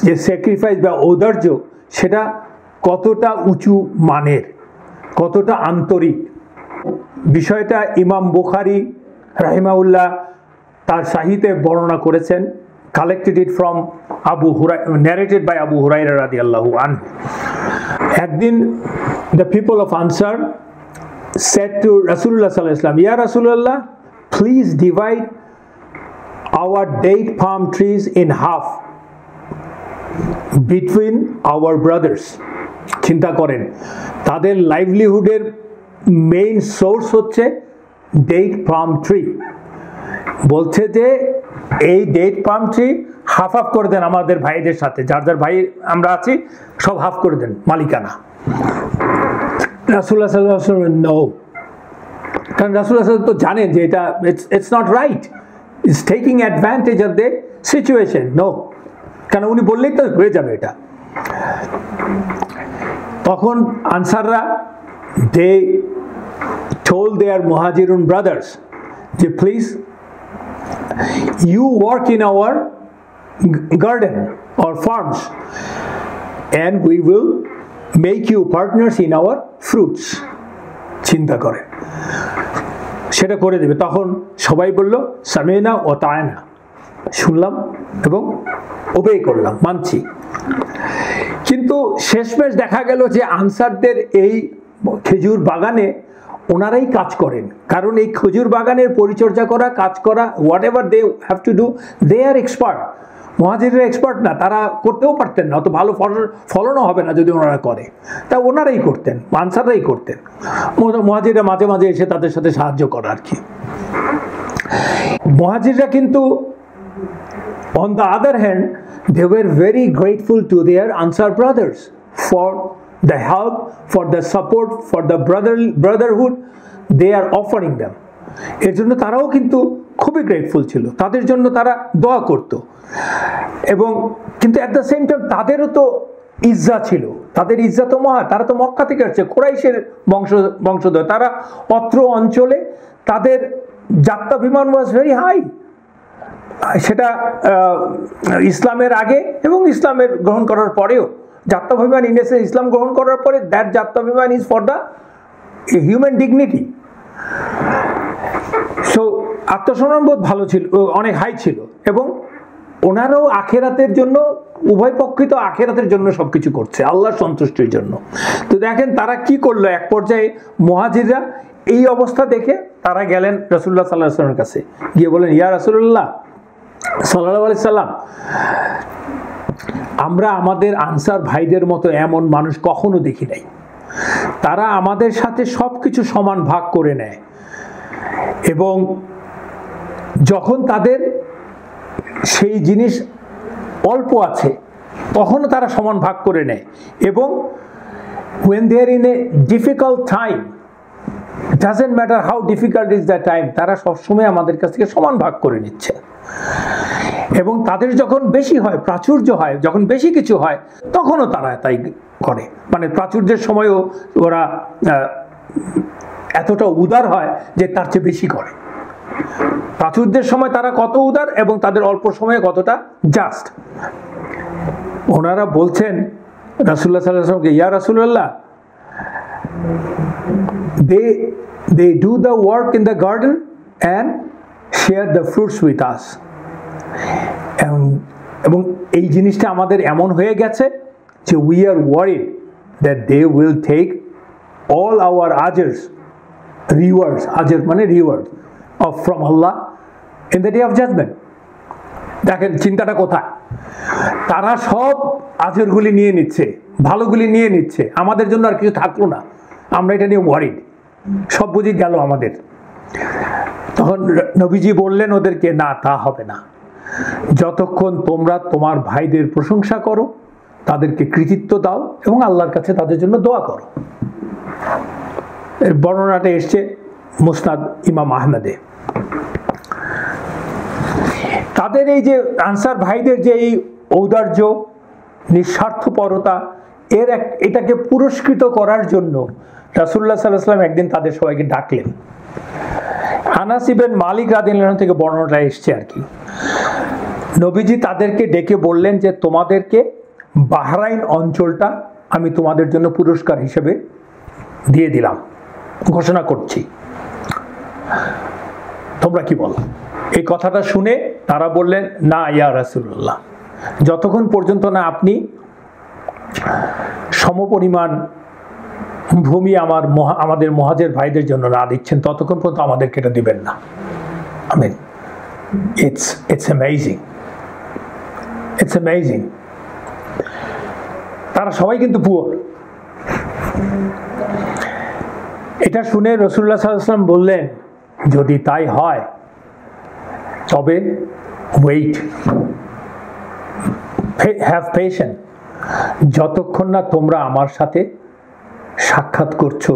যে স্যাক্রিফাইস বা ঔদার্য, সেটা কতটা উঁচু মানের, কতটা আন্তরিক। বিষয়টা ইমাম বুখারী রাহিমাহুল্লাহ তার সাহিতে বর্ণনা করেছেন, collected it from narrated by Abu Hurairah radiyallahu anhu. একদিন the people of Ansar said to Rasulullah sallallahu alaihi wasallam, Ya Rasulullah, please divide our date palm trees in half between our brothers. চিন্তা করেন, তাদের লাইভলিহুডের main source হচ্ছে date palm tree. বলছে যে এই date palm tree half half করে দেন আমাদের ভাইদের সাথে, যার যার ভাই আমরা আছি সব হাফ করে দেন মালিকানা। রাসূলুল্লাহ সাল্লাল্লাহু আলাইহি ওয়াসাল্লাম নো, কারণ রাসূলুল্লাহ সাল্লাল্লাহু আলাইহি ওয়াসাল্লাম তো জানেন যে এটা it's not right, it's taking advantage of the situation. No, কারণ উনি বললেই তো হয়ে যাবে এটা। তখন আনসাররা they told their Muhajirun brothers, please, you work in our garden or farms and we will make you partners in our fruits. চিন্তা করেন, সেটা করে দেবে। তখন সবাই বলল সামিনা ও তায়না, শুনলাম এবং ওবে করলাম, মানছি। কিন্তু শেষমেশ দেখা গেল যে আনসারদের এই খেজুর বাগানে ওনারাই কাজ করেন, কারণ এই খেজুর বাগানের পরিচর্যা করা, কাজ করা, whatever they have to do, they are expert. মুহাজিররা এক্সপার্ট না, তারা করতেও পারতেন না, অত ভালো ফলনও হবে না যদি ওনারা করে, তা ওনারাই করতেন, আনসাররাই করতেন। মুহাজিররা মাঝে মাঝে এসে তাদের সাথে সাহায্য করা আর কি। মুহাজিররা কিন্তু on the other hand they were very grateful to their Ansar brothers for the help, for the support, for the brotherhood they are offering them. এর জন্য তারাও কিন্তু খুবই গ্রেটফুল ছিল, তাদের জন্য তারা দোয়া করত। এবং কিন্তু অ্যাট দ্য সেম টাইম তাদেরও তো ইজ্জা ছিল, তাদের ইজ্জা তো মহা, তারা তো মক্কা থেকে আসছে, কুরাইশের বংশধর, তারা অত্র অঞ্চলে তাদের জাত্যাভিমান ওয়াজ ভেরি হাই। সেটা ইসলামের আগে এবং ইসলামের গ্রহণ করার পরেও জাত্যাভিমান ইন্ডেসে ইসলাম গ্রহণ করার পরে দ্যাট জাত্যাভিমান is for the human dignity. So আত্মসম্মানবোধ ভালো ছিল, অনেক হাই ছিল, এবং ওনারাও আখেরাতের জন্য, উভয় পক্ষই তো আখেরাতের জন্য সবকিছু করছে, আল্লাহর সন্তুষ্টির জন্য। তো দেখেন তারা কি করলো, এক পর্যায়ে মুহাজিররা এই অবস্থা দেখে তারা গেলেন রাসূলুল্লাহ সাল্লাল্লাহু আলাইহি ওয়াসাল্লামের কাছে, গিয়ে বলেন, ইয়া রাসূলুল্লাহ সাল্লাল্লাহু আলাইহি সাল্লাম, আমরা আমাদের আনসার ভাইদের মতো এমন মানুষ কখনো দেখি নাই। তারা আমাদের সাথে সবকিছু সমান ভাগ করে নেয়, এবং যখন তাদের সেই জিনিস অল্প আছে তখনও তারা সমান ভাগ করে নেয়, এবং when they are in a difficult time, doesn't matter how difficult is the time, তারা সবসময় আমাদের কাছ থেকে সমান ভাগ করে নিচ্ছে। এবং তাদের যখন বেশি হয়, প্রাচুর্য হয়, যখন বেশি কিছু হয়, তখনও তারা তাই করে। মানে প্রাচুর্যের সময়ও ওরা এতটা উদার হয় যে তার চেয়ে বেশি করে। প্রাচুর্যের সময় তারা কত উদার এবং তাদের অল্প সময়ে কতটা জাস্ট। ওনারা বলছেন রাসূলুল্লাহ সাল্লাল্লাহু আলাইহি ওয়াসাল্লামকে, ইয়া রাসূলুল্লাহ, they do the work in the garden and share the fruits with us. এবং এই জিনিসটা আমাদের এমন হয়ে গেছে যে we are worried that they will take all our ajrs, rewards, ajr মানে reward from Allah in the day of judgment. দেখেন চিন্তাটা কোথায়, তারা সব আজরগুলি নিয়ে নিচ্ছে, ভালোগুলি নিয়ে নিচ্ছে, আমাদের জন্য আর কিছু থাকলো না, আমরা এটা নিয়ে ওয়ারিড, সব বুঝি গেল আমাদের। তখন নবীজি বললেন ওদেরকে, না, তা হবে না, যতক্ষণ তোমরা তোমার ভাইদের প্রশংসা করো, তাদেরকে কৃতিত্ব দাও এবং আল্লাহর কাছে তাদের জন্য দোয়া করো। এর বর্ণনাটা এসছে মুসনাদ ইমাম আহমেদে। তাদের এই যে আনসার ভাইদের যে এই ঔদার্য, নিঃস্বার্থপরতা, এটাকে পুরস্কৃত করার জন্য রাসূলুল্লাহ সাল্লাল্লাহু আলাইহি ওয়াসাল্লাম একদিন তাদের সবাইকে ডাকলেন। আনাস ইবনে মালিক রাদিয়াল্লাহু আনহু থেকে বর্ণনাটা এসছে আর কি। নবীজি তাদেরকে ডেকে বললেন যে তোমাদেরকে বাহরাইন অঞ্চলটা আমি তোমাদের জন্য পুরস্কার হিসেবে দিয়ে দিলাম, ঘোষণা করছি, তোমরা কি বলো? এই কথাটা শুনে তারা বললেন, না ইয়া রাসূলুল্লাহ, যতক্ষণ পর্যন্ত না আপনি সমপরিমাণ ভূমি আমাদের মুহাজির ভাইদের জন্য না দিচ্ছেন, ততক্ষণ পর্যন্ত আমাদেরকে এটা দিবেন না। আমিন। It's amazing. It's amazing. তারা সবাই কিন্তু পুয়ার। এটা শুনে রাসূলুল্লাহ সাল্লাল্লাহু আলাইহি ওয়াসাল্লাম বললেন, যদি তাই হয় তবে ওয়েট, হ্যাভ পেশেন্স, যতক্ষণ না তোমরা আমার সাথে সাক্ষাৎ করছো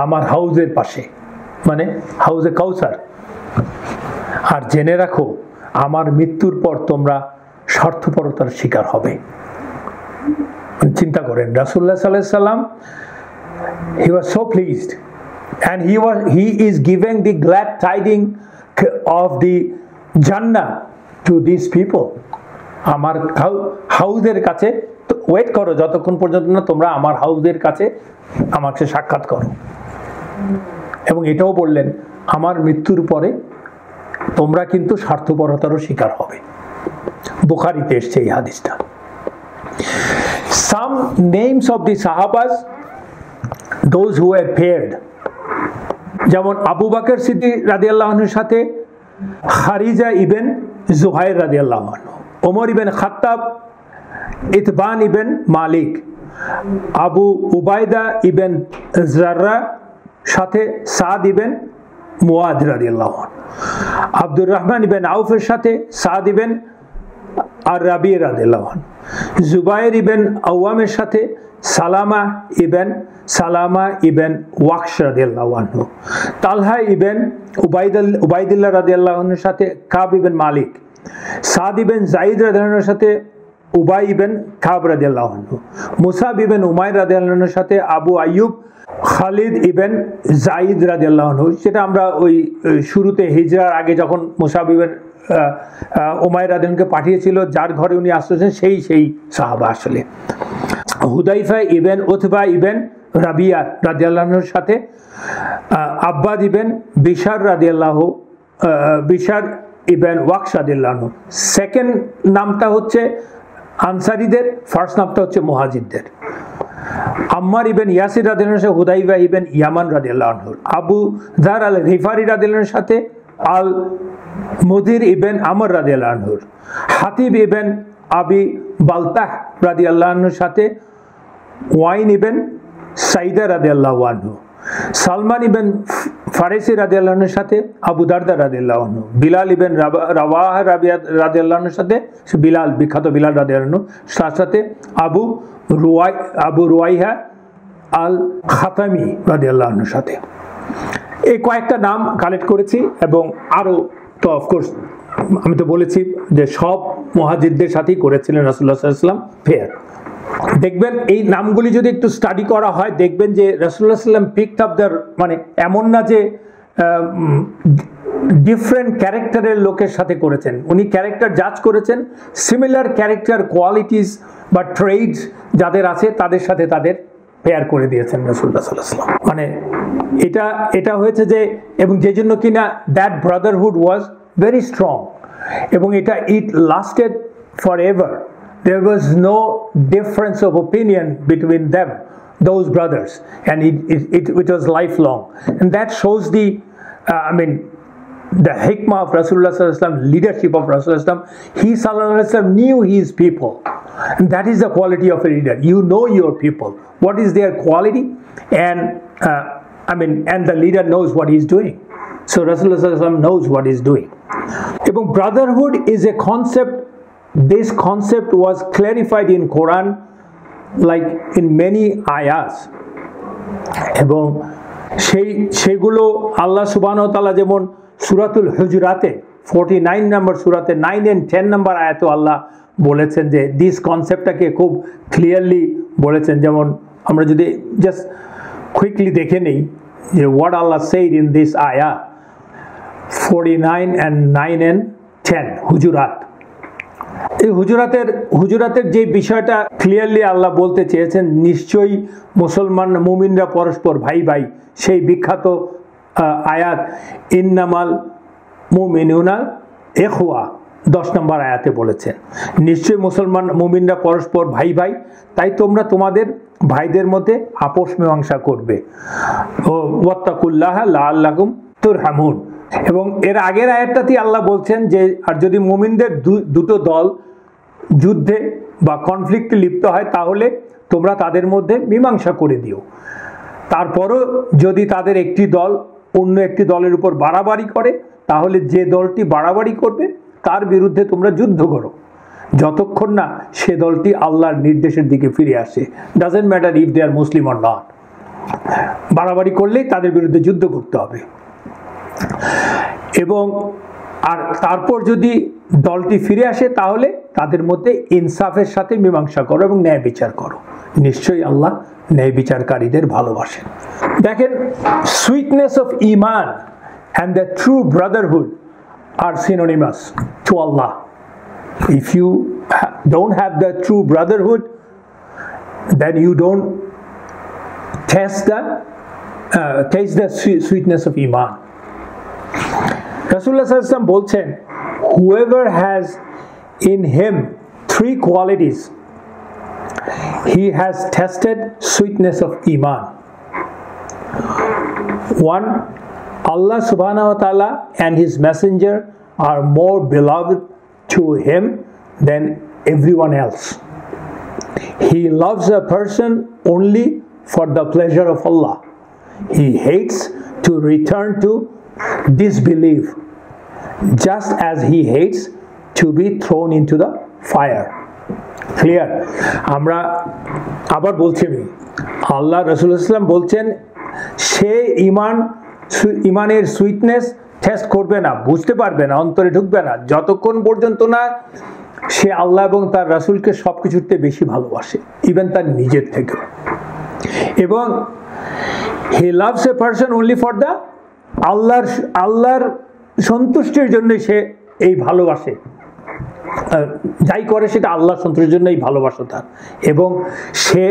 আমার হাউজের পাশে, মানে হাউজে কাউসার। আর জেনে রাখো, আমার মৃত্যুর পর তোমরা স্বার্থপরতার শিকার হবে। চিন্তা করেন, রাসূলুল্লাহ সাল্লাল্লাহু আলাইহি ওয়াসাল্লাম, he was so pleased and he is giving the glad tidings of the Jannah to these people. আমার হাউজের কাছে ওয়েট করো, যতক্ষণ পর্যন্ত না তোমরা আমার হাউজের কাছে আমাকে সাক্ষাৎ করো। এবং এটাও বললেন, আমার মৃত্যুর পরে তোমরা কিন্তু স্বার্থপরতারও শিকার হবে। বুখারীতে এসেছে এই হাদিসটা। Some names of the Sahabas, those who were paired, যেমন আবু বকর সিদ্দিক রাদিয়াল্লাহু আনহুর সাথে খারিজা ইবন জুহাইর রাদিয়াল্লাহু আনহু, ওমর ইবন খাত্তাব ইতবান ইবন মালিক, আবু উবাইদা ইবন জাররা সাথে সাদ ইবন মুআদ রাদিয়াল্লাহু আনহু, আব্দুর রহমান ইবন আউফের সাথে সাদ ইবন আর রাবি রাদিয়াল্লাহু আনহু, জুবাইর ইবন আওয়ামের সাথে সালামা ইবন ওয়াকশ রাদিয়াল্লাহু আনহু, তালহা ইবন উবাইদুল্লাহ রাদিয়াল্লাহু আনহুর সাথে কাব ইবন মালিক, সাদ ইবন যায়েদ রাদিয়াল্লাহু আনহুর সাথে উবাই ইবন কাব রাদিয়াল্লাহু আনহু, মুসাব ইবন উমাইর রাদিয়াল্লাহু আনহুর সাথে আবু আইয়ুব খালিদ ইবন যায়েদ রাদিয়াল্লাহু আনহু, যেটা আমরা ওই শুরুতে হিজরার আগে যখন মুসাব ইবন উমাইর রাদিয়াল্লাহু আনহুকে পাঠিয়েছিল, যার ঘরে উনি আসতেছেন সেই সাহাবা আসলে। হুদাইফা ইবন উতবা ইবন রাবিয়া রাদিয়াল্লাহু আনহুর সাথে আব্বাদ ইবন বিশার ইবন ওয়াকশ রাদিয়াল্লাহু আনহু। সেকেন্ড নামটা হচ্ছে আনসারীদের, ফার্স্ট নামটা হচ্ছে মুহাজিরদের। আম্মার ইবন ইয়াসির রাদিয়াল্লাহু আনহু, হুদাইফা ইবন ইয়ামান রাদিয়াল্লাহু আনহু, আবু যার আল গিফারি রাদিয়াল্লাহু আনহুর সাথে আল মুদির ইবন আমর রাদিয়াল্লাহু আনহু, হাতিব ইবন আবি বালতাহ রাদিয়াল্লাহু আনহুর সাথে ওয়াইন ইবন সাইদা রাদিয়াল্লাহু আনহু, সালমান ইবন ফারিসি রাদিয়াল্লাহু আনহুর সাথে আবু দারদা রাদিয়াল্লাহু আনহু, বিলাল ইবন রাওয়াহ রাদিয়াল্লাহু আনহুর সাথে বিলাল, বিখ্যাত বিলাল রাদিয়াল্লাহু আনহু, তার সাথে আবু রুয়াইহা আল খাতামি রাদিয়াল্লাহু আনহুর সাথে। এই কয়েকটা নাম কালেক্ট করেছি এবং আরো তো অফকোর্স আমি তো বলেছি যে সব মুহাজিরদের সাথেই করেছিলেন রাসূলুল্লাহ সাল্লাল্লাহু আলাইহি ওয়াসাল্লাম ফেয়ার। দেখবেন এই নামগুলি যদি একটু স্টাডি করা হয় দেখবেন যে রাসূলুল্লাহ সাল্লাল্লাহু আলাইহি ওয়াসাল্লাম পিকড আপ দ্য, মানে এমন না যে ডিফারেন্ট ক্যারেক্টারের লোকের সাথে করেছেন, উনি ক্যারেক্টার জাজ করেছেন, সিমিলার ক্যারেক্টার কোয়ালিটিস বা ট্রেডস যাদের আছে তাদের সাথে তাদের পেয়ার করে দিয়েছেন রাসূলুল্লাহ সাল্লাল্লাহু আলাইহি ওয়াসাল্লাম। মানে এটা হয়েছে যে, এবং যে জন্য কিনা that brotherhood was very strong, এবং এটা it lasted for ever. There was no difference of opinion between them, those brothers, and it was lifelong, and that shows the the hikmah of Rasulullah sallallahu alaihi wasallam, leadership of Rasulullah sallallahu alaihi wasallam. He sallallahu alaihi wasallam knew his people, and that is the quality of a leader. You know your people, what is their quality, and and the leader knows what he is doing. So Rasulullah sallallahu alaihi wasallam knows what he is doing. এবং brotherhood is a concept. This concept was clarified in Quran, like in many ayahs, এবং সেগুলো আল্লাহ সুবহানাহু ওয়া তাআলা যেমন সূরাতুল হুজুরাতে 49 নম্বর সূরাতে 9 and 10 নম্বর আয়াতে আল্লাহ বলেছেন যে দিস কনসেপ্টটাকে খুব ক্লিয়ারলি বলেছেন। যেমন আমরা যদি জাস্ট কুইকলি দেখে নেই যে what Allah said in this আয়াহ 49 and 9 and 10 হুজুরাত। এই হুজুরাতের যে বিষয়টা ক্লিয়ারলি আল্লাহ বলতে চেয়েছেন, নিশ্চয়ই মুসলমান মুমিনরা পরস্পর ভাই ভাই, সেই বিখ্যাত আয়াত ইন্নামাল মুমিনুনা ইখওয়া 10 নম্বর আয়াতে বলেছেন নিশ্চয়ই মুসলমান মুমিনরা পরস্পর ভাই ভাই, তাই তোমরা তোমাদের ভাইদের মধ্যে আপোষ মীমাংসা করবে। ওয়াত্তাকুল্লাহা লাআল্লাকুম তুরহামুন। এবং এর আগের আয়াতটাতে আল্লাহ বলছেন যে আর যদি মুমিনদের দুটো দল যুদ্ধে বা কনফ্লিক্টে লিপ্ত হয় তাহলে তোমরা তাদের মধ্যে মীমাংসা করে দিও। তারপরও যদি তাদের একটি দল অন্য একটি দলের উপর বাড়াবাড়ি করে তাহলে যে দলটি বাড়াবাড়ি করবে তার বিরুদ্ধে তোমরা যুদ্ধ করো, যতক্ষণ না সে দলটি আল্লাহর নির্দেশের দিকে ফিরে আসে। Doesn't matter if they are Muslim or not, বাড়াবাড়ি করলেই তাদের বিরুদ্ধে যুদ্ধ করতে হবে। এবং আর তারপর যদি দলটি ফিরে আসে তাহলে তাদের মধ্যে ইনসাফের সাথে মীমাংসা করো এবং ন্যায় বিচার করো, নিশ্চয়ই আল্লাহ ন্যায় বিচারকারীদের ভালোবাসেন। দেখেন, সুইটনেস অফ ঈমান and the true brotherhood are synonymous to Allah. If you don't have the true brotherhood, then you don't taste the sweetness of Iman. Rasulullah sallallahu alaihi wasallam বলছেন, whoever has in him 3 qualities, he has tasted sweetness of Iman. 1, Allah subhanahu wa ta'ala and his messenger are more beloved to him than everyone else. He loves a person only for the pleasure of Allah. He hates to return to disbelief, just as he hates to be thrown into the fire. Clear? আমরা আবার বলছি, আল্লাহ রাসূলুল্লাহ সাল্লাল্লাহু আলাইহি ওয়াসাল্লাম বলছেন সে ইমানের sweetness test করবে না, বুঝতে পারবে না, অন্তরে ঢুকবে না যতক্ষণ পর্যন্ত না সে আল্লাহ এবং তার রাসূলকে সবকিছুতে বেশি ভালোবাসে, ইভেন তার নিজের থেকে। এবং he loves a person only for the আল্লাহর সন্তুষ্টির জন্য সে এই ভালোবাসে, যাই করে সেটা আল্লাহর সন্তুষ্টির জন্য এই ভালোবাসা তার। এবং সে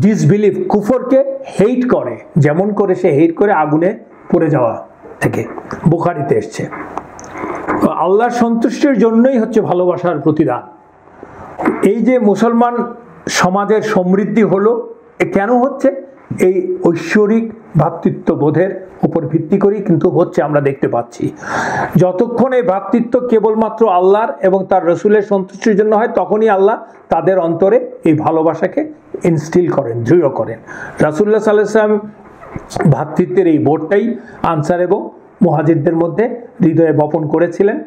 ডিসবিলিভ কুফরকে হেট করে, যেমন করে সে হেট করে আগুনে পড়ে যাওয়া থেকে, বুখারীতে এসছে। আল্লাহর সন্তুষ্টির জন্যই হচ্ছে ভালোবাসার প্রতিদান। এই যে মুসলমান সমাজের সমৃদ্ধি হলো, কেন হচ্ছে? এই ঐশ্বরিক ভ্রাতৃত্ববোধের উপর ভিত্তি করেই কিন্তু হচ্ছে, আমরা দেখতে পাচ্ছি। যতক্ষণ এই ভ্রাতৃত্ব কেবলমাত্র আল্লাহর এবং তার রাসূলের সন্তুষ্টির জন্য হয়, তখনই আল্লাহ তাদের অন্তরে এই ভালোবাসাকে ইনস্টিল করেন, দৃঢ় করেন। রাসূলুল্লাহ সাল্লাল্লাহু আলাইহি ওয়াসাল্লাম ভ্রাতৃত্বের এই বোধটাই আনসার এবং মুহাজিরদের মধ্যে হৃদয়ে বপন করেছিলেন,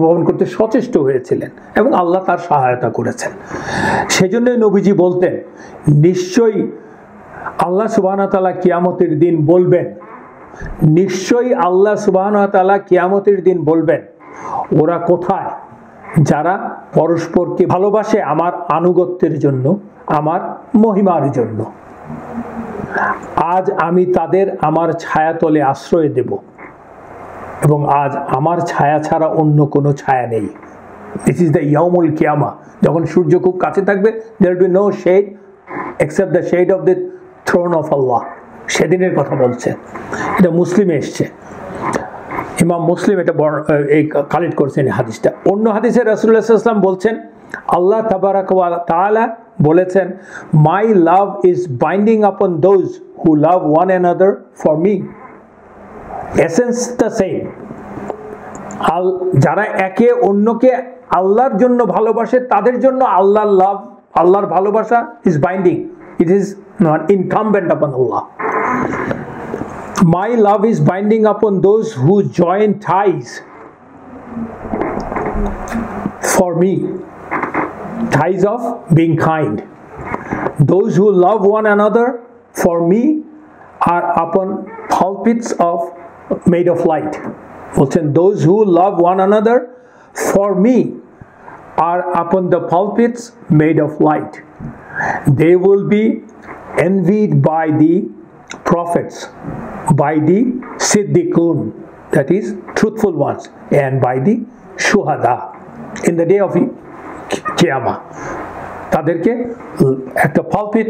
বপন করতে সচেষ্ট হয়েছিলেন, এবং আল্লাহ তার সহায়তা করেছেন। সেজন্যই নবীজি বলতেন, নিশ্চয়ই আল্লাহ সুবহানাহু ওয়া তাআলা কিয়ামতের দিন বলবেন নিশ্চয়ই আল্লাহ সুবহানাহু ওয়া তাআলা কিয়ামতের দিন বলবেন, ওরা কোথায় যারা পরস্পরকে ভালোবাসে আমার আনুগত্যের জন্য, আমার মহিমার জন্য। আজ আমি তাদের আমার ছায়াতলে আশ্রয় দেব এবং আজ আমার ছায়া ছাড়া অন্য কোনো ছায়া নেই। দিস ইজ দ্য ইয়াউমুল কিয়ামা, যখন সূর্য খুব কাছে থাকবে, there will be no shade except the shade of the throne of Allah. সেদিনের কথা বলছে, এটা মুসলিমে এসছে, ইমাম মুসলিম এটা এই কালেক্ট করেছেন এই হাদিসটা। অন্য হাদিসে রাসূলুল্লাহ সাল্লাল্লাহু আলাইহি ওয়াসাল্লাম বলছেন, আল্লাহ তাবারাক ওয়া তাআলা বলেছেন, মাই লাভ ইজ বাইন্ডিং আপন those who love one another for me. Essence the same. যারা একে অন্যকে আল্লাহর জন্য ভালোবাসে, তাদের জন্য আল্লাহর লাভ, আল্লাহর ভালোবাসা is binding, it is not incumbent আপন আল্লাহ। My love is binding upon those who join ties for me, ties of being kind. Those who love one another for me are upon pulpits of made of light. Those who love one another for me are upon the pulpits made of light. They will be envied by the prophets, by the Siddiqun, that is truthful ones, and by the Shuhada in the day of Qiyamah. তাদেরকে একটা pulpit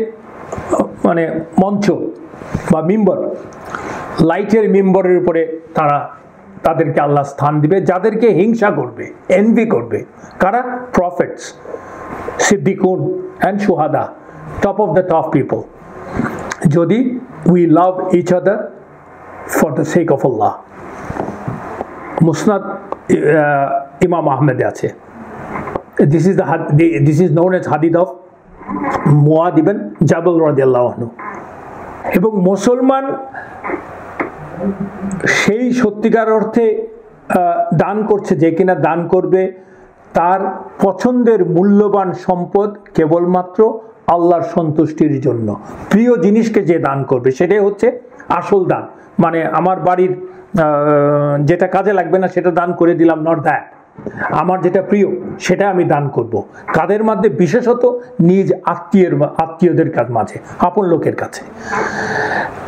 মানে মঞ্চ বা মিম্বর, লাইটের মিম্বরের উপরে তাদেরকে আল্লাহ স্থান দিবে, যাদেরকে হিংসা করবে, এনভি করবে। কারা? প্রফেটস, সিদ্দিকুন অ্যান্ড শুহাদা, top of the top people. যদি we love each other for the sake of Allah. Musnad ইমাম আহমেদে আছে। This is known as hadith of Muadh ইবনে জাবাল রাদিয়াল্লাহু আনহু। এবং মুসলমান সেই সত্যিকার অর্থে দান করছে যে কিনা দান করবে তার পছন্দের মূল্যবান সম্পদ কেবলমাত্র আল্লাহর সন্তুষ্টির জন্য। প্রিয় জিনিসকে যে দান করবে সেটাই হচ্ছে আসল দান। মানে আমার বাড়ির যেটা কাজে লাগবে না সেটা দান করে দিলাম, নট দ্যাট। আমার যেটা প্রিয় সেটা আমি দান করব। কাদের মধ্যে? বিশেষত নিজ আত্মীয়দের মাঝে, আপন লোকের কাছে।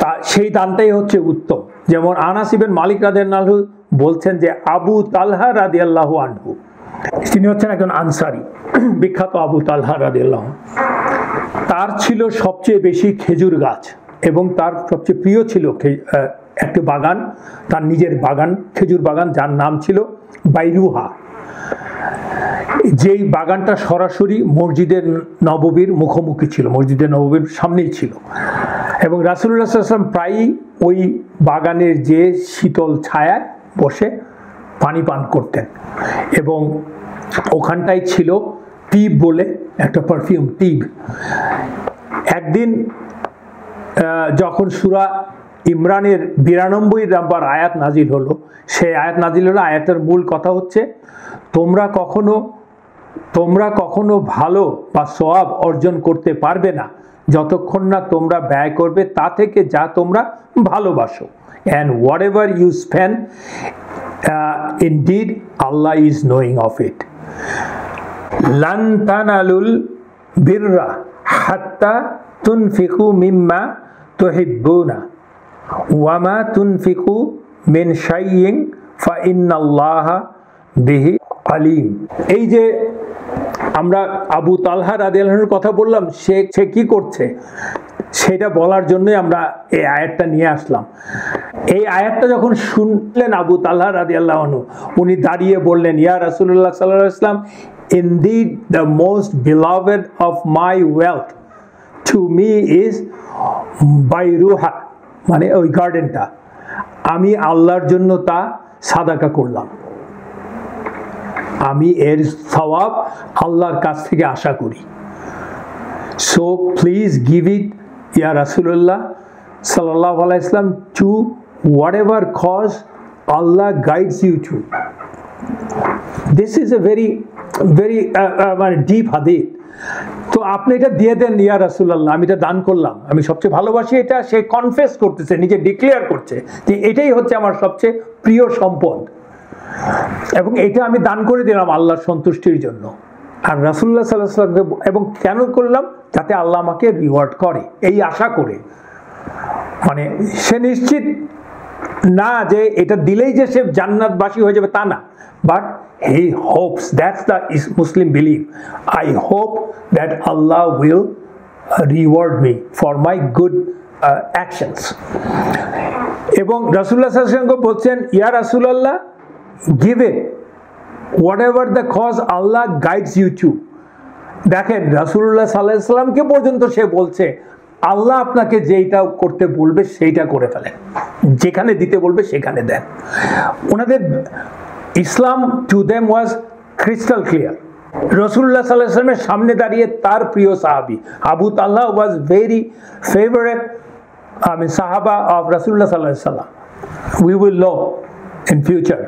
তা সেই দানটাই হচ্ছে উত্তম। যেমন আনাস ইবনে মালিক রাদিয়াল্লাহু আনহু বলছেন যে আবু তালহা রাদিয়াল্লাহু আনহু, তিনি হচ্ছেন একজন আনসারী, বিখ্যাত আবু তালহা রাদিয়াল্লাহু আনহু। তার ছিল সবচেয়ে বেশি খেজুর গাছ এবং তার সবচেয়ে প্রিয় ছিল একটি বাগান, তার নিজের বাগান, খেজুর বাগান, যার নাম ছিল বাইরুহা। যেই বাগানটা সরাসরি মসজিদের নববীর মুখোমুখি ছিল, মসজিদের নববীর সামনেই ছিল। এবং রাসূলুল্লাহ সাল্লাল্লাহু আলাইহি ওয়াসাল্লাম প্রায়ই ওই বাগানের যে শীতল ছায়ায় বসে পানি পান করতেন। এবং ওখানটাই ছিল তিব বলে একটা পারফিউম, তিব। একদিন যখন সূরা ইমরানের 92 নম্বর আয়াত নাজিল হলো, সেই আয়াত নাজিল হলো, আয়াতের মূল কথা হচ্ছে তোমরা কখনো ভালো বা সওয়াব অর্জন করতে পারবে না যতক্ষণ না তোমরা ব্যয় করবে তা থেকে যা তোমরা ভালোবাসো। and whatever you spend, indeed Allah is knowing of it. lan tanalul birra hatta tunfiqu mimma tuhibbuna wa ma tunfiqu min shay'in fa inna Allaha bihi alim. এই যে আমরা আবু তালহা রাদিয়াল্লাহু আনহুর কথা বললাম, সে কি করছে সেটা বলার জন্যই আমরা এই আয়াতটা নিয়ে আসলাম। এই আয়াতটা যখন শুনলেন আবু তালহা রাদিয়াল্লাহু আনহু, উনি দাঁড়িয়ে বললেন, ইয়া রাসূলুল্লাহ সাল্লাল্লাহু আলাইহি ওয়াসাল্লাম, indeed the most beloved of my wealth to me is বাইরুহা, মানে ওই গার্ডেনটা। আমি আল্লাহর জন্য তা সাদাকা করলাম, আমি এর সওয়াব আল্লাহর কাছ থেকে আশা করি। So please give it, Ya Rasulullah sallallahu alaihi wasallam, to whatever cause Allah guides you to. This is a very deep hadith. তো আপনি এটা দিয়ে দেন ইয়া রাসূলুল্লাহ, আমি এটা দান করলাম, আমি সবচেয়ে ভালোবাসি এটা। সে কনফেস করতেছে, নিজে ডিক্লেয়ার করছে যে এটাই হচ্ছে আমার সবচেয়ে প্রিয় সম্পদ এবং এটা আমি দান করে দিলাম আল্লাহর সন্তুষ্টির জন্য। আর রাসূলুল্লাহ সাল্লাল্লাহু আলাইহি ওয়াসাল্লামকে, এবং কেন করলাম? যাতে আল্লাহ আমাকে রিওয়ার্ড করে, এই আশা করে। মানে সে নিশ্চিত না যে এটা দিলেই যে সে জান্নাতবাসী হয়ে যাবে, তা না, but he hopes, that's the Muslim belief. I hope that Allah will reward me for my good actions. এবং রাসূলুল্লাহ সাল্লাল্লাহু আলাইহি ওয়াসাল্লাম বলছেন, ইয়া রাসূলুল্লাহ, give it whatever the cause Allah guides you to. দেখেন রাসূলুল্লাহ সাল্লাল্লাহু আলাইহি ওয়াসাল্লামকে পর্যন্ত সে বলছে আল্লাহ আপনাকে যেইটা করতে বলবে সেইটা করে ফেলেন, যেখানে দিতে বলবে সেখানে দেন। ওনাদের ইসলাম to them was crystal clear. রাসূলুল্লাহ সাল্লাল্লাহু আলাইহি ওয়াসাল্লামের সামনে দাঁড়িয়ে তার প্রিয় সাহাবী আবু তালহা ওয়াজ ভেরি ফেভারিট সাহাবা অফ রাসূলুল্লাহ সাল্লাল্লাহু আলাইহি ওয়াসাল্লাম। We will know in future.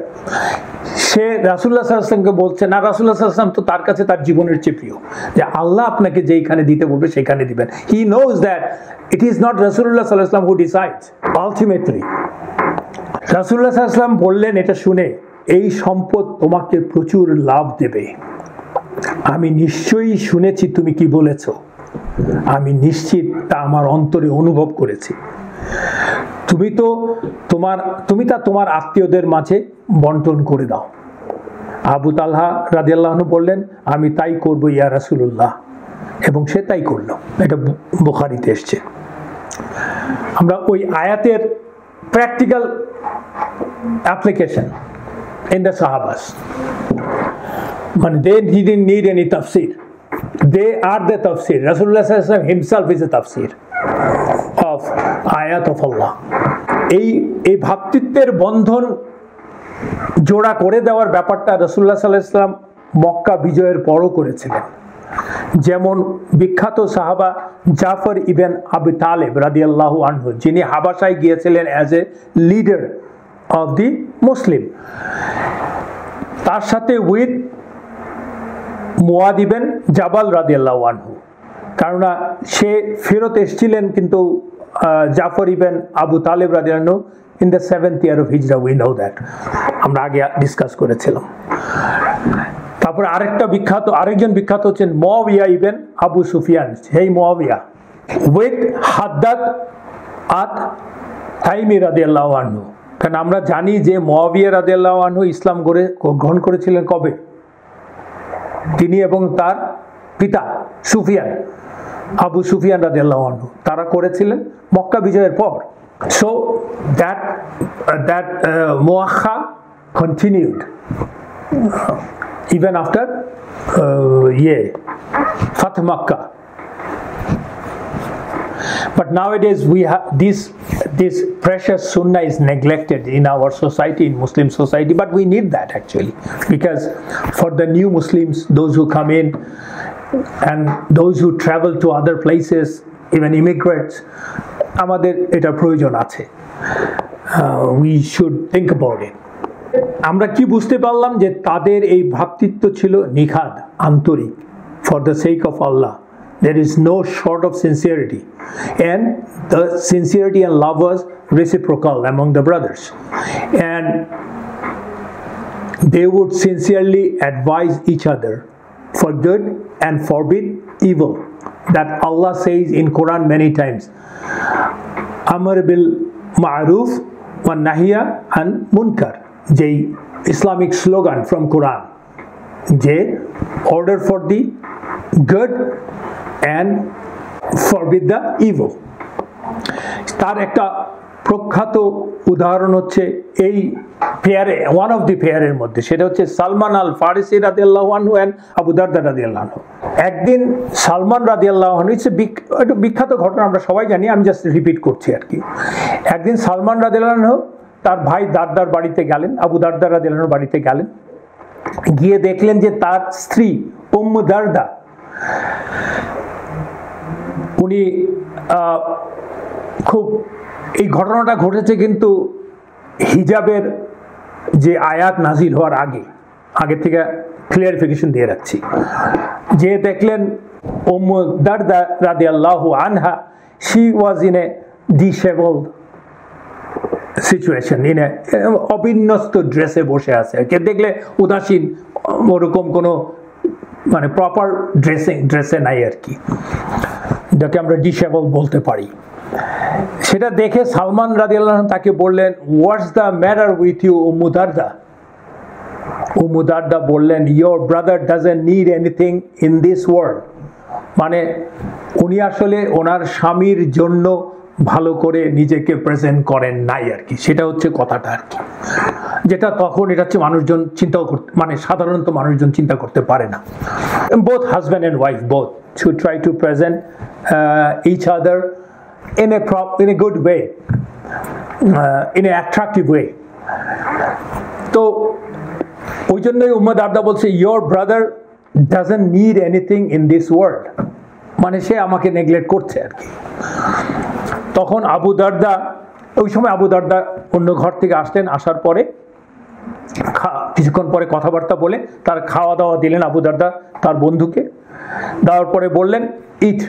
সে রাসূলুল্লাহ সাল্লাল্লাহু আলাইহি ওয়াসাল্লামকে বলছে না, রাসূলুল্লাহ সাল্লাল্লাহু আলাইহি ওয়াসাল্লাম তো তার কাছে তার জীবনের চেয়ে প্রিয়, যে আল্লাহ আপনাকে যেইখানে দিতে বলবে সেখানে দিবেন। He knows that it is not রাসূলুল্লাহ সাল্লাল্লাহু আলাইহি ওয়াসাল্লাম হু ডিসাইডস আলটিমেটলি। রাসূলুল্লাহ সাল্লাল্লাহু আলাইহি ওয়াসাল্লাম বললেন এটা শুনে, এই সম্পদ তোমাকে প্রচুর লাভ দেবে। আমি নিশ্চয়ই শুনেছি তুমি কি বলেছ, আমি নিশ্চিত তা আমার অন্তরে অনুভব করেছি। তুমি তা তোমার আত্মীয়দের মাঝে বন্টন করে দাও। আবু তালহা রাদিয়াল্লাহু আনহু বললেন, আমি তাই করব ইয়া রাসূলুল্লাহ, এবং সে তাই করলো। এটা বুখারীতে এসেছে। আমরা ওই আয়াতের practical application in the Sahabas. But they didn't need any tafsir. They are the tafsir. Rasulullah sallallahu alaihi wasallam himself is a tafsir of ayat of Allah. এই ভাতৃত্বের বন্ধন জোড়া করে দেওয়ার ব্যাপারটা রাসূলুল্লাহ সাল্লাল্লাহু আলাইহি ওয়াসাল্লাম মক্কা বিজয়ের পরও করেছিলেন। যেমন বিখ্যাত সাহাবা জাফর ইবনে আবি তালেব রাদিয়াল্লাহু আনহু, যিনি হাবাসায় গিয়েছিলেন as a leader of the Muslim, তার সাথে উইথ মুয়াদ ইবনে জাবাল রাদিয়াল্লাহু আনহু, কারণ সে ফেরত এসেছিলেন, কিন্তু জাফর ইবনে আবু তালেব রাদিয়াল্লাহু আনহু in the 7th year of হিজরা, উই নো দ্যাট, আমরা আগে ডিসকাস করেছিলাম। তারপর আরেকজন বিখ্যাত হচ্ছেন মুয়াবিয়া ইবনে আবু সুফিয়ান, সেই মুয়াবিয়া উইথ হাদ্দাদ আত তাইমি রাদিয়াল্লাহু আনহু। কারণ আমরা জানি যে মুয়াবিয়া রাদিয়াল্লাহু আনহু ইসলাম গ্রহণ করেছিলেন কবে? তিনি এবং তার পিতা সুফিয়ান, আবু সুফিয়ান রাদিয়াল্লাহু আনহু, তারা করেছিলেন মক্কা বিজয়ের পর। সো দ্যাট মুআখা continued even after Fath Makkah. But nowadays we have this precious sunnah is neglected in our society, in Muslim society, but we need that actually, because for the new Muslims, those who come in and those who travel to other places, even immigrants, আমাদের এটা প্রয়োজন আছে। We should think about it. আমরা কি বুঝতে পারলাম? যে তাদের এই ভ্রাতৃত্ব ছিল নিখাদ, আন্তরিক, for the sake of Allah. There is no short of sincerity, and the sincerity and love was reciprocal among the brothers, and they would sincerely advise each other for good and forbid evil. That Allah says in Quran many times, Amr bil ma'ruf wa nahya an munkar, যে Islamic slogan from কোরআন, যে order for the good and forbid the evil. তার একটা প্রখ্যাত উদাহরণ হচ্ছে এই পেয়ারে, one of the পেয়ারের মধ্যে, সেটা হচ্ছে সালমান আল ফারিসি রাদিয়াল্লাহু আনহু এন্ড আবু দারদা রাদিয়াল্লাহু আনহু। একদিন সালমান রাদিয়াল্লাহু আনহু, একটা বিখ্যাত ঘটনা, আমরা সবাই জানি, আমি জাস্ট রিপিট করছি আর কি। একদিন সালমান রাদিয়াল্লাহু আনহু তার ভাই দারদার বাড়িতে গেলেন, আবু দারদা রাদিয়াল্লাহু আনহুর বাড়িতে গেলেন, গিয়ে দেখলেন যে তার স্ত্রী উম্মু দারদা, উনি খুব, এই ঘটনাটা ঘটেছে কিন্তু হিজাবের যে আয়াত নাজিল হওয়ার আগে থেকে ক্লিয়ারিফিকেশন দিয়ে রাখছি, যে দেখলেন Darda radiallahu anha, she was in a disheveled situation, in a অবিন্যস্ত ড্রেসে বসে আছে, কে দেখলে উদাসীন, ওরকম কোনো মানে প্রপার ড্রেসে নাই আর কি, যাকে আমরা ডিসেবল বলতে পারি। সেটা দেখে সালমান রাদিয়াল্লাহু আনহু তাকে বললেন, what's the matter with you উম্মু দারদা? উম্মু দারদা বললেন, your brother doesn't need anything in this world. মানে উনি আসলে ওনার স্বামীর জন্য ভালো করে নিজেকে প্রেজেন্ট করেন নাই আর কি, সেটা হচ্ছে কথাটা আর কি, যেটা তখন এটা হচ্ছে মানুষজন চিন্তাও করতে, মানে সাধারণত মানুষজন চিন্তা করতে পারে না। Both husband and wife both should try to present each other in a good way, in an attractive way. তো ওই জন্যই উম্মে দারদা বলছে, your brother doesn't need anything in this world, মানে সে আমাকে নেগলেক্ট করছে আর কি। তখন আবু দারদা, ওই সময় আবু দারদা অন্য ঘর থেকে আসলেন, আসার পরে কিছুক্ষণ পরে কথাবার্তা বলে তার খাওয়া দাওয়া দিলেন আবু দারদা তার বন্ধুকে, দেওয়ার পরে বললেন, ইট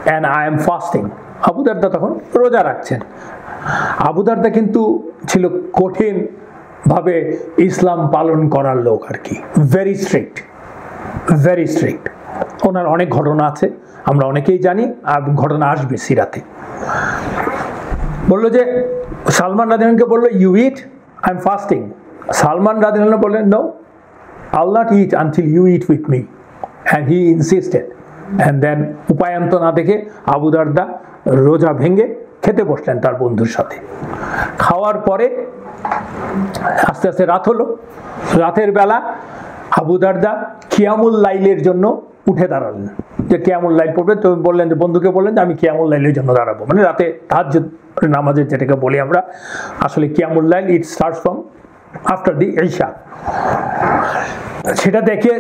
and I am fasting. Abu Darda তখন রোজা রাখছেন। আবু দারদা কিন্তু ছিল কঠিন ভাবে ইসলাম পালন করার লোক আর কি, ভেরি স্ট্রিক্ট, ভেরি স্ট্রিক্ট। ওনার অনেক ঘটনা আছে, আমরা অনেকেই জানি, আর ঘটনা আসবে সিরাতে। বললো যে, সালমান রাদিয়াল্লাহু বললো, you eat, I am fasting. Salman রাদিয়াল্লাহু বললেন, no, I'll not eat until you eat with me, and he insisted. And then উপায়ন্ত না দেখে আবু দারদা রোজা ভেঙে খেতে বসলেন তার বন্ধুর সাথে। খাওয়ার পরে আস্তে আস্তে রাত হলো। রাতের বেলা আবু দারদা কিয়ামুল লাইলের জন্য উঠে দাঁড়ালেন, যে কিয়ামুল লাইল পড়বে। তো বললেন, যে বন্ধুকে বললেন যে আমি কিয়ামুল লাইলের জন্য দাঁড়াবো, মানে রাতে তাহাজ্জুদ নামাজের যেটাকে বলি আমরা, আসলে কিয়ামুল লাইল it starts from after the ইশা। সেটা দেখে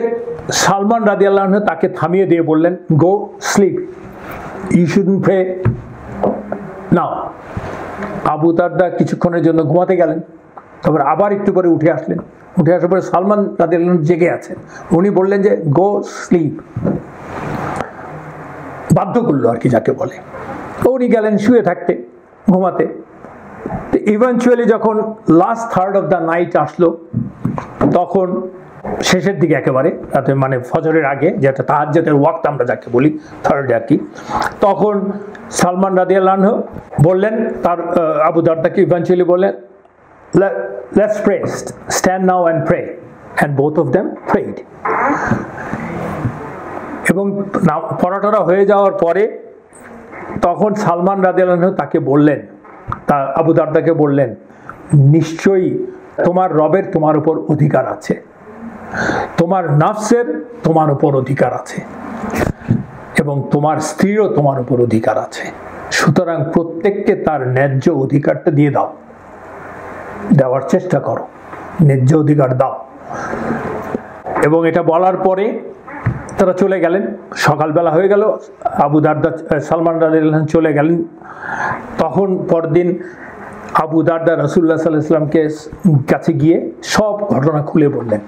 সালমান রাদিয়াল্লাহু আনহু তাকে থামিয়ে দিয়ে বললেন, go sleep, you shouldn't pray now. আবু দারদা কিছুক্ষণের জন্য ঘুমাতে গেলেন, তারপর আবার একটু পরে উঠে আসলেন। উঠে আসার পরে সালমান রাদিয়াল্লাহু আনহু জেগে আছেন, উনি বললেন যে গো স্লিপ, বাধ্য করলো আর কি যাকে বলে। উনি গেলেন শুয়ে থাকতে, ঘুমাতে। ইভেনচুয়ালি যখন last third of the night আসলো, তখন শেষের দিকে একেবারে রাতে, মানে ফজরের আগে, যেটা তাহাজ্জুদের ওয়াক্ত আমরা যাকে বলি, থার্ড আর কি, তখন সালমান রাদিয়াল্লাহু আনহু বললেন তার আবু দারদাকে, ইভেনচুয়ালি বললেন, let's pray, stand now and pray, and both of them prayed. এবং পড়াটা হয়ে যাওয়ার পরে তখন সালমান রাদিয়াল্লাহু আনহু তাকে বললেন, তার আবু দারদাকে বললেন, নিশ্চয়ই তোমার রবের তোমার উপর অধিকার আছে, তোমার নাফসের তোমার উপর অধিকার আছে, এবং তোমার স্ত্রীরও তোমার উপর অধিকার আছে। সুতরাং প্রত্যেককে তার ন্যায্য অধিকারটা দিয়ে দাও, দেওয়ার চেষ্টা করো, ন্যায্য অধিকার দাও। এবং এটা বলার পরে তারা চলে গেলেন। সকালবেলা হয়ে গেল, আবু দারদা, সালমান রাদিয়াল্লাহু আনহু চলে গেলেন। তখন পরদিন আবু দারদা রাসূলুল্লাহ সাল্লাল্লাহু আলাইহি ওয়াসাল্লামকে কাছে গিয়ে সব ঘটনা খুলে বললেন।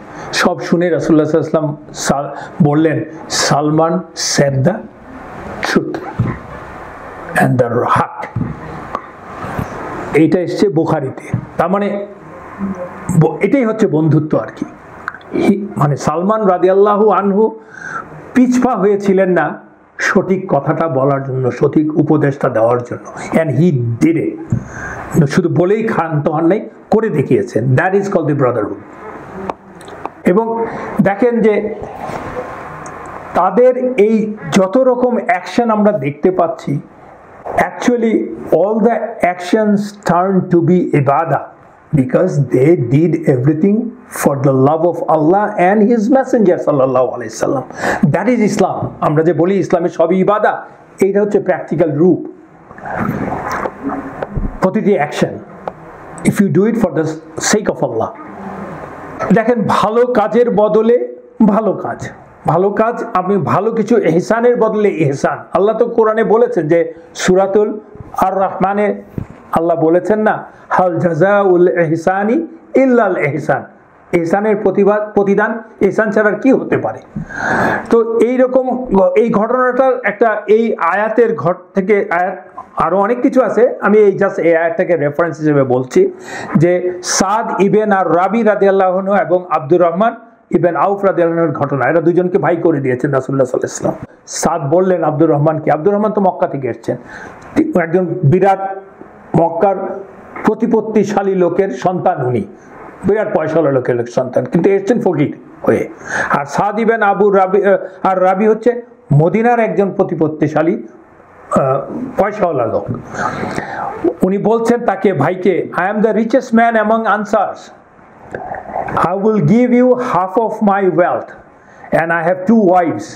সব শুনে রাসূলুল্লাহ সাল্লাল্লাহু আলাইহি ওয়াসাল্লাম বললেন, Salman said the truth and the haq। এইটা এসছে বুখারীতে। তার মানে এটাই হচ্ছে বন্ধুত্ব আর কি। মানে সালমান রাদিয়াল্লাহু আনহু পিছপা হয়েছিলেন না সঠিক কথাটা বলার জন্য, সঠিক উপদেশটা দেওয়ার জন্য, and he did it। শুধু বলেই ক্ষান্ত হন নাই, করে দেখিয়েছেন। That is called the brotherhood. এবং দেখেন যে তাদের এই যত রকম অ্যাকশন আমরা দেখতে পাচ্ছি, actually all the actions turn to be ইবাদা, because they did everything for the love of Allah and His Messenger sallallahu alaihi wasallam. That is Islam. আমরা যে বলি ইসলামের সবই ইবাদা, এইটা হচ্ছে প্র্যাকটিক্যাল রূপ। প্রতিটি action, if you do it for the sake of Allah। দেখেন, ভালো কাজের বদলে ভালো কাজ, ভালো কাজ, আপনি ভালো কিছু ইহসানের বদলে ইহসান। আল্লাহ তো কোরআনে বলেছেন যে সূরাতুল আর রহমানে আল্লাহ বলেছেন না, হাল জাযাউল ইহসানি ইল্লাল ইহসান, এহসানের প্রতিদান এহসান ছাড়া কি হতে পারে। তো এইরকম এই ঘটনাটার একটা এই আয়াতের ঘর থেকে আয়াত আরো অনেক কিছু আছে, আমি এই জাস্ট এই আয়াতটাকে রেফারেন্স হিসেবে বলছি যে সাদ ইবেন আর রাবি রাদিয়াল্লাহু আনহু এবং আব্দুর রহমান ইবেন আউফ রাদিয়াল্লাহু আনহুর ঘটনা, এরা দুজনকে ভাই করে দিয়েছেন রাসূলুল্লাহ সাল্লাল্লাহু আলাইহি ওয়াসাল্লাম। সাদ বললেন আব্দুর রহমানকে, আব্দুর রহমান তো মক্কা থেকে এসেছেন, একজন বিরাট মক্কার প্রতিপত্তিশালী লোকের সন্তান, উনি বিরাট পয়সাওয়ালা লোকের সন্তান, কিন্তু এসছেন ফকির হয়ে। আর সাদ ইবেন আবু রাবি আর রাবি হচ্ছে মদিনার একজন প্রতিপত্তিশালী পয়সাওয়ালা লোক। উনি বলছেন তাকে, ভাইকে, I am the richest man among answers, I will give you half of my wealth, and I have 2 wives.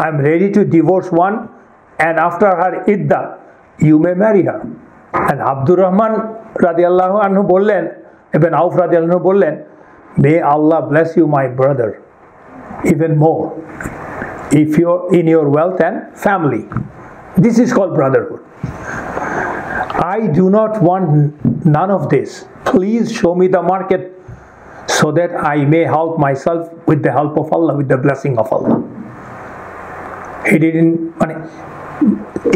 I am ready to divorce one, and after her iddah, you may marry her. And Abdur Rahman radiallahu anhu bollen, Ibn Auf radiallahu anhu bollen, may Allah bless you, my brother, even more, if you're in your wealth and family. This is called brotherhood. I do not want none of this. Please show me the market so that I may help myself with the help of Allah, with the blessing of Allah. He didn't, মানে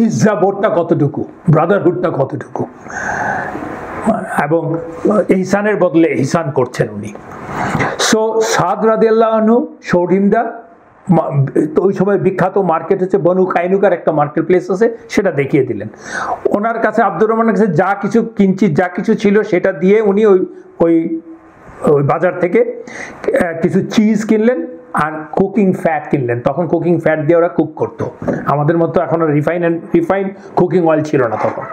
ইজ্জাবটা কতটুকু, ব্রাদারহুডটা কতটুকু, এবং ইহসানের বদলে ইহসান করছেন উনি। So সাদ রাদিয়াল্লাহু আনহু showed him the, তো ওই সময় বিখ্যাত মার্কেট হচ্ছে বনু কাইনুকার একটা মার্কেট প্লেস আছে, সেটা দেখিয়ে দিলেন। ওনার কাছে আব্দুর রহমানের কাছে যা কিছু কিঞ্চিত যা কিছু ছিল সেটা দিয়ে উনি ওই বাজার থেকে কিছু চিজ কিনলেন আর কুকিং ফ্যাট কিনলেন। তখন কুকিং ফ্যাট দিয়ে ওরা কুক করতো, আমাদের মতো এখন রিফাইন কুকিং অয়েল ছিল না তখন।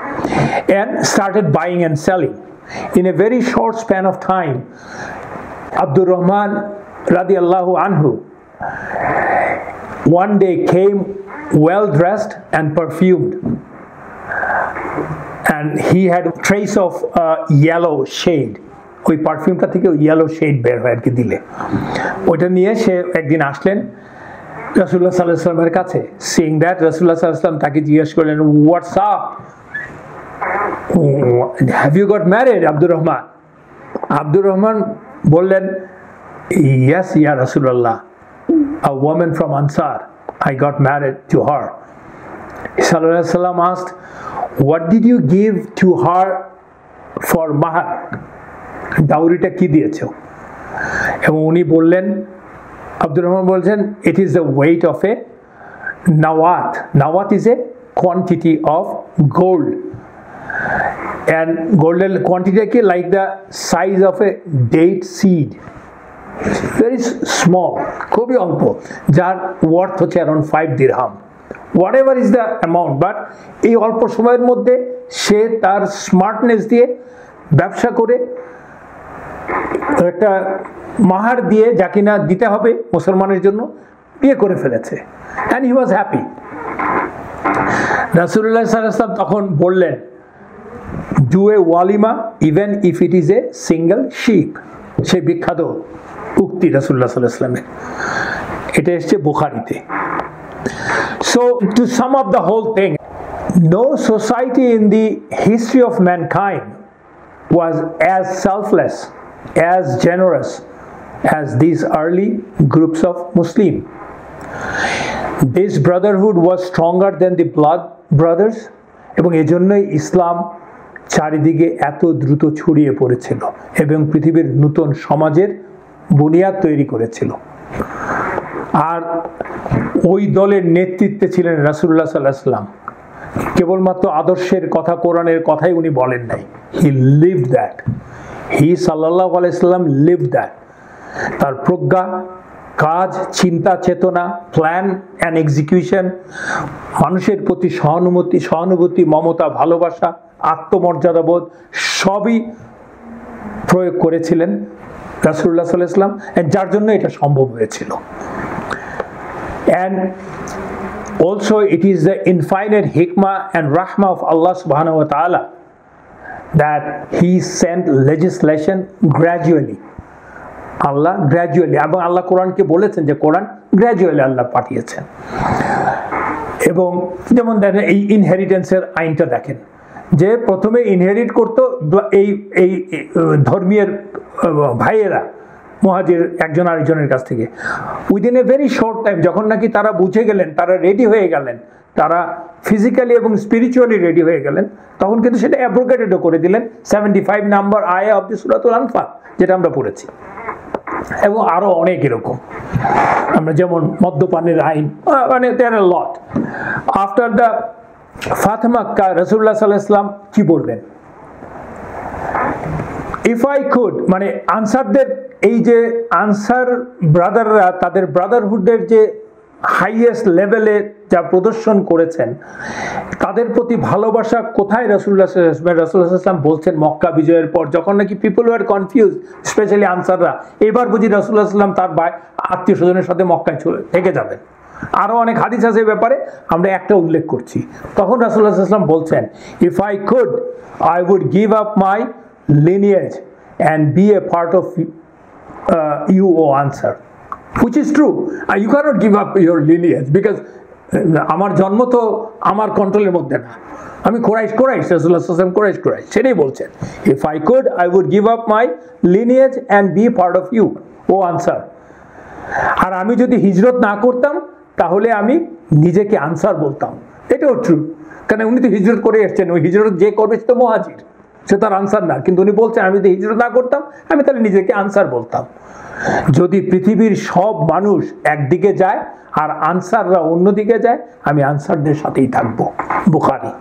And started buying and selling in a very short span of time. Abdur Rahman রাদিয়াল্লাহু আনহু one day came well dressed and perfumed, and he had a trace of yellow shade, ওই পারফিউমটা থেকে ইয়েলো শেড বের হয় আর কি দিলে। ওইটা নিয়ে সে একদিন আসলেন রাসূলুল্লাহ সাল্লাল্লাহু আলাইহি ওয়াসাল্লামের কাছে। সিইং দ্যাট, রাসূলুল্লাহ সাল্লাল্লাহু আলাইহি ওয়াসাল্লাম তাকে জিজ্ঞেস করলেন, what's up, have you got married আব্দুর রহমান? আব্দুর রহমান বললেন, ইয়েস ইয়া রাসূলুল্লাহ, a woman from Ansar, I got married to her. Sallallahu Alaihi Wasallam asked, what did you give to her for mahar? ডাউরিটা কি দিয়েছো? এবং উনি বললেন, আব্দুর রহমান বলছেন, it is the weight of a nawat. Nawat is a quantity of gold, and golden quantity কি, like the size of a date seed, very small, খুবই অল্প, যার ওয়ার্থ হচ্ছে around 5 dirham, whatever is the amount, but এই অল্প সময়ের মধ্যে সে তার স্মার্টনেস দিয়ে ব্যবসা করে একটা মাহার দিয়ে, যা কিনা দিতে হবে মুসলমানের জন্য, বিয়ে করে ফেলেছে। and he was happy. রাসূলুল্লাহ সাল্লাল্লাহু আলাইহি ওয়াসাল্লাম তখন বললেন, do a walima even if it is a single sheep. সেই বিখ্যাত উক্তি রাসূলুল্লাহ সাল্লাল্লাহু আলাইহি ওয়াসাল্লামের, এটা এসেছে বুখারীতে। So to sum up the whole thing, no society in the history of mankind was as selfless, as generous as these early groups of Muslims. This brotherhood was stronger than the blood brothers, এবং এজন্যই ইসলাম চারিদিকে এত দ্রুত ছড়িয়ে পড়েছিল এবং পৃথিবীর নতুন সমাজের বুনিয়াদ তৈরি করেছিল। আর ওই দলের নেতৃত্বে ছিলেন রাসূলুল্লাহ সাল্লাল্লাহু আলাইহি ওয়াসাল্লাম। কেবলমাত্র আদর্শের কথা, কোরআনের কথাই উনি বলেন নাই, হি লিভড দ্যাট, হি সাল্লাল্লাহু আলাইহি ওয়াসাল্লাম লিভড দ্যাট। তার প্রজ্ঞা, কাজ, চিন্তা, চেতনা, প্ল্যান অ্যান্ড এক্সিকিউশন, মানুষের প্রতি সহানুভূতি, মমতা, ভালোবাসা, আত্মমর্যাদাবোধ সবই প্রয়োগ করেছিলেন রাসূলুল্লাহ সাল্লাল্লাহু আলাইহি ওয়াসাল্লাম, যার জন্য এটা সম্ভব হয়েছিল। And also it is the infinite hikmah and rahmah of Allah subhanahu wa ta'ala that he sent legislation gradually. Allah gradually, এবং আল্লাহ কোরআনকে বলেছেন যে কোরআন গ্র্যাজুয়ালি আল্লাহ পাঠিয়েছেন। এবং যেমন দেখেন এই ইনহেরিটেন্সের আইনটা দেখেন, যে প্রথমে ইনহেরিট করতো এই ধর্মীয় ভাইয়েরা, মুহাজির একজন আরেকজনের কাছ থেকে। Within a very short time যখন নাকি তারা বুঝে গেলেন, তারা রেডি হয়ে গেলেন, তারা ফিজিক্যালি এবং স্পিরিচুয়ালি রেডি হয়ে গেলেন, তখন কিন্তু সেটা অ্যাব্রোগেটেডও করে দিলেন 75 নাম্বার আয়া অফ দি সূরাতুল আনফাল, যেটা আমরা পড়েছি। এবং আরো অনেক এরকম, আমরা যেমন মদ্যপানের আইন, মানে দেয়ার আর লট। আফটার দ্য ফাতহ মাক্কা রাসূলুল্লাহ সাল্লাল্লাহু আলাইহি ওয়াসাল্লাম কি বললেন? ইফ আই কুড, মানে আনসারদের এই যে আনসার ব্রাদাররা তাদের ব্রাদারহুডের যে হাইয়েস্ট লেভেলে যা প্রদর্শন করেছেন, তাদের প্রতি ভালোবাসা কোথায় রাসূলুল্লাহ সাল্লাল্লাহু আলাইহি ওয়াসাল্লাম বলছেন মক্কা বিজয়ের পর, যখন নাকি পিপল ওয়ার কনফিউজ, স্পেশালি আনসাররা, এবার বুঝি রাসূলুল্লাহ সাল্লাল্লাহু আলাইহি ওয়াসাল্লাম তার আত্মীয় স্বজনের সাথে মক্কায় থেকে যাবেন। আরো অনেক হাদিস আছে এই ব্যাপারে, আমরা একটা উল্লেখ করছি। তখন রাসূলুল্লাহ সাল্লাল্লাহু আলাইহি ওয়াসাল্লাম বলছেন, if I could I would give up my lineage and be a part of you, O answer, which is true. You cannot give up your lineage because আমার জন্ম তো আমার কন্ট্রোলের মধ্যে না, আমি কোরাইশ রাসূলুল্লাহ সাল্লাল্লাহু আলাইহি ওয়াসাল্লাম কোরাইশ, সেটাই বলছেন, if I could I would give up my lineage and be part of you, O answer. আর আমি যদি হিজরত না করতাম তাহলে আমি নিজেকে আনসার বলতাম, এটাও ট্রু, কারণ উনি তো হিজরত করে এসেছেন, ওই হিজরত যে করবে সে তো মুহাজির, সে তার আনসার না, কিন্তু উনি বলছেন আমি যদি হিজরত না করতাম আমি তাহলে নিজেকে আনসার বলতাম। যদি পৃথিবীর সব মানুষ একদিকে যায় আর আনসাররা অন্যদিকে যায়, আমি আনসারদের সাথেই থাকবো। বুখারী।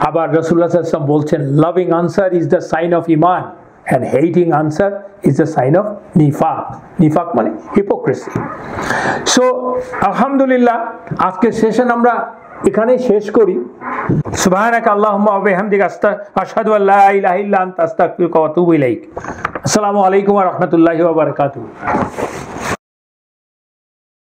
আবার রাসূলুল্লাহ সাল্লাল্লাহু আলাইহি ওয়াসাল্লাম বলছেন, loving Ansar is the sign of ঈমান and hating answer is a sign of nifaq. Nifaq মানে hypocrisy. So alhamdulillah, আজকের সেশন আমরা এখানেই শেষ করি। সুবহানাকা আল্লাহুম্মা ওয়া বিহামদিকা আশহাদু আল্লা ইলাহা ইল্লা আনতা আস্তাগফিরুকা ওয়া আতুবু ইলাইক। আসসালামু আলাইকুম ওয়া রাহমাতুল্লাহি ওয়া বারাকাতুহু।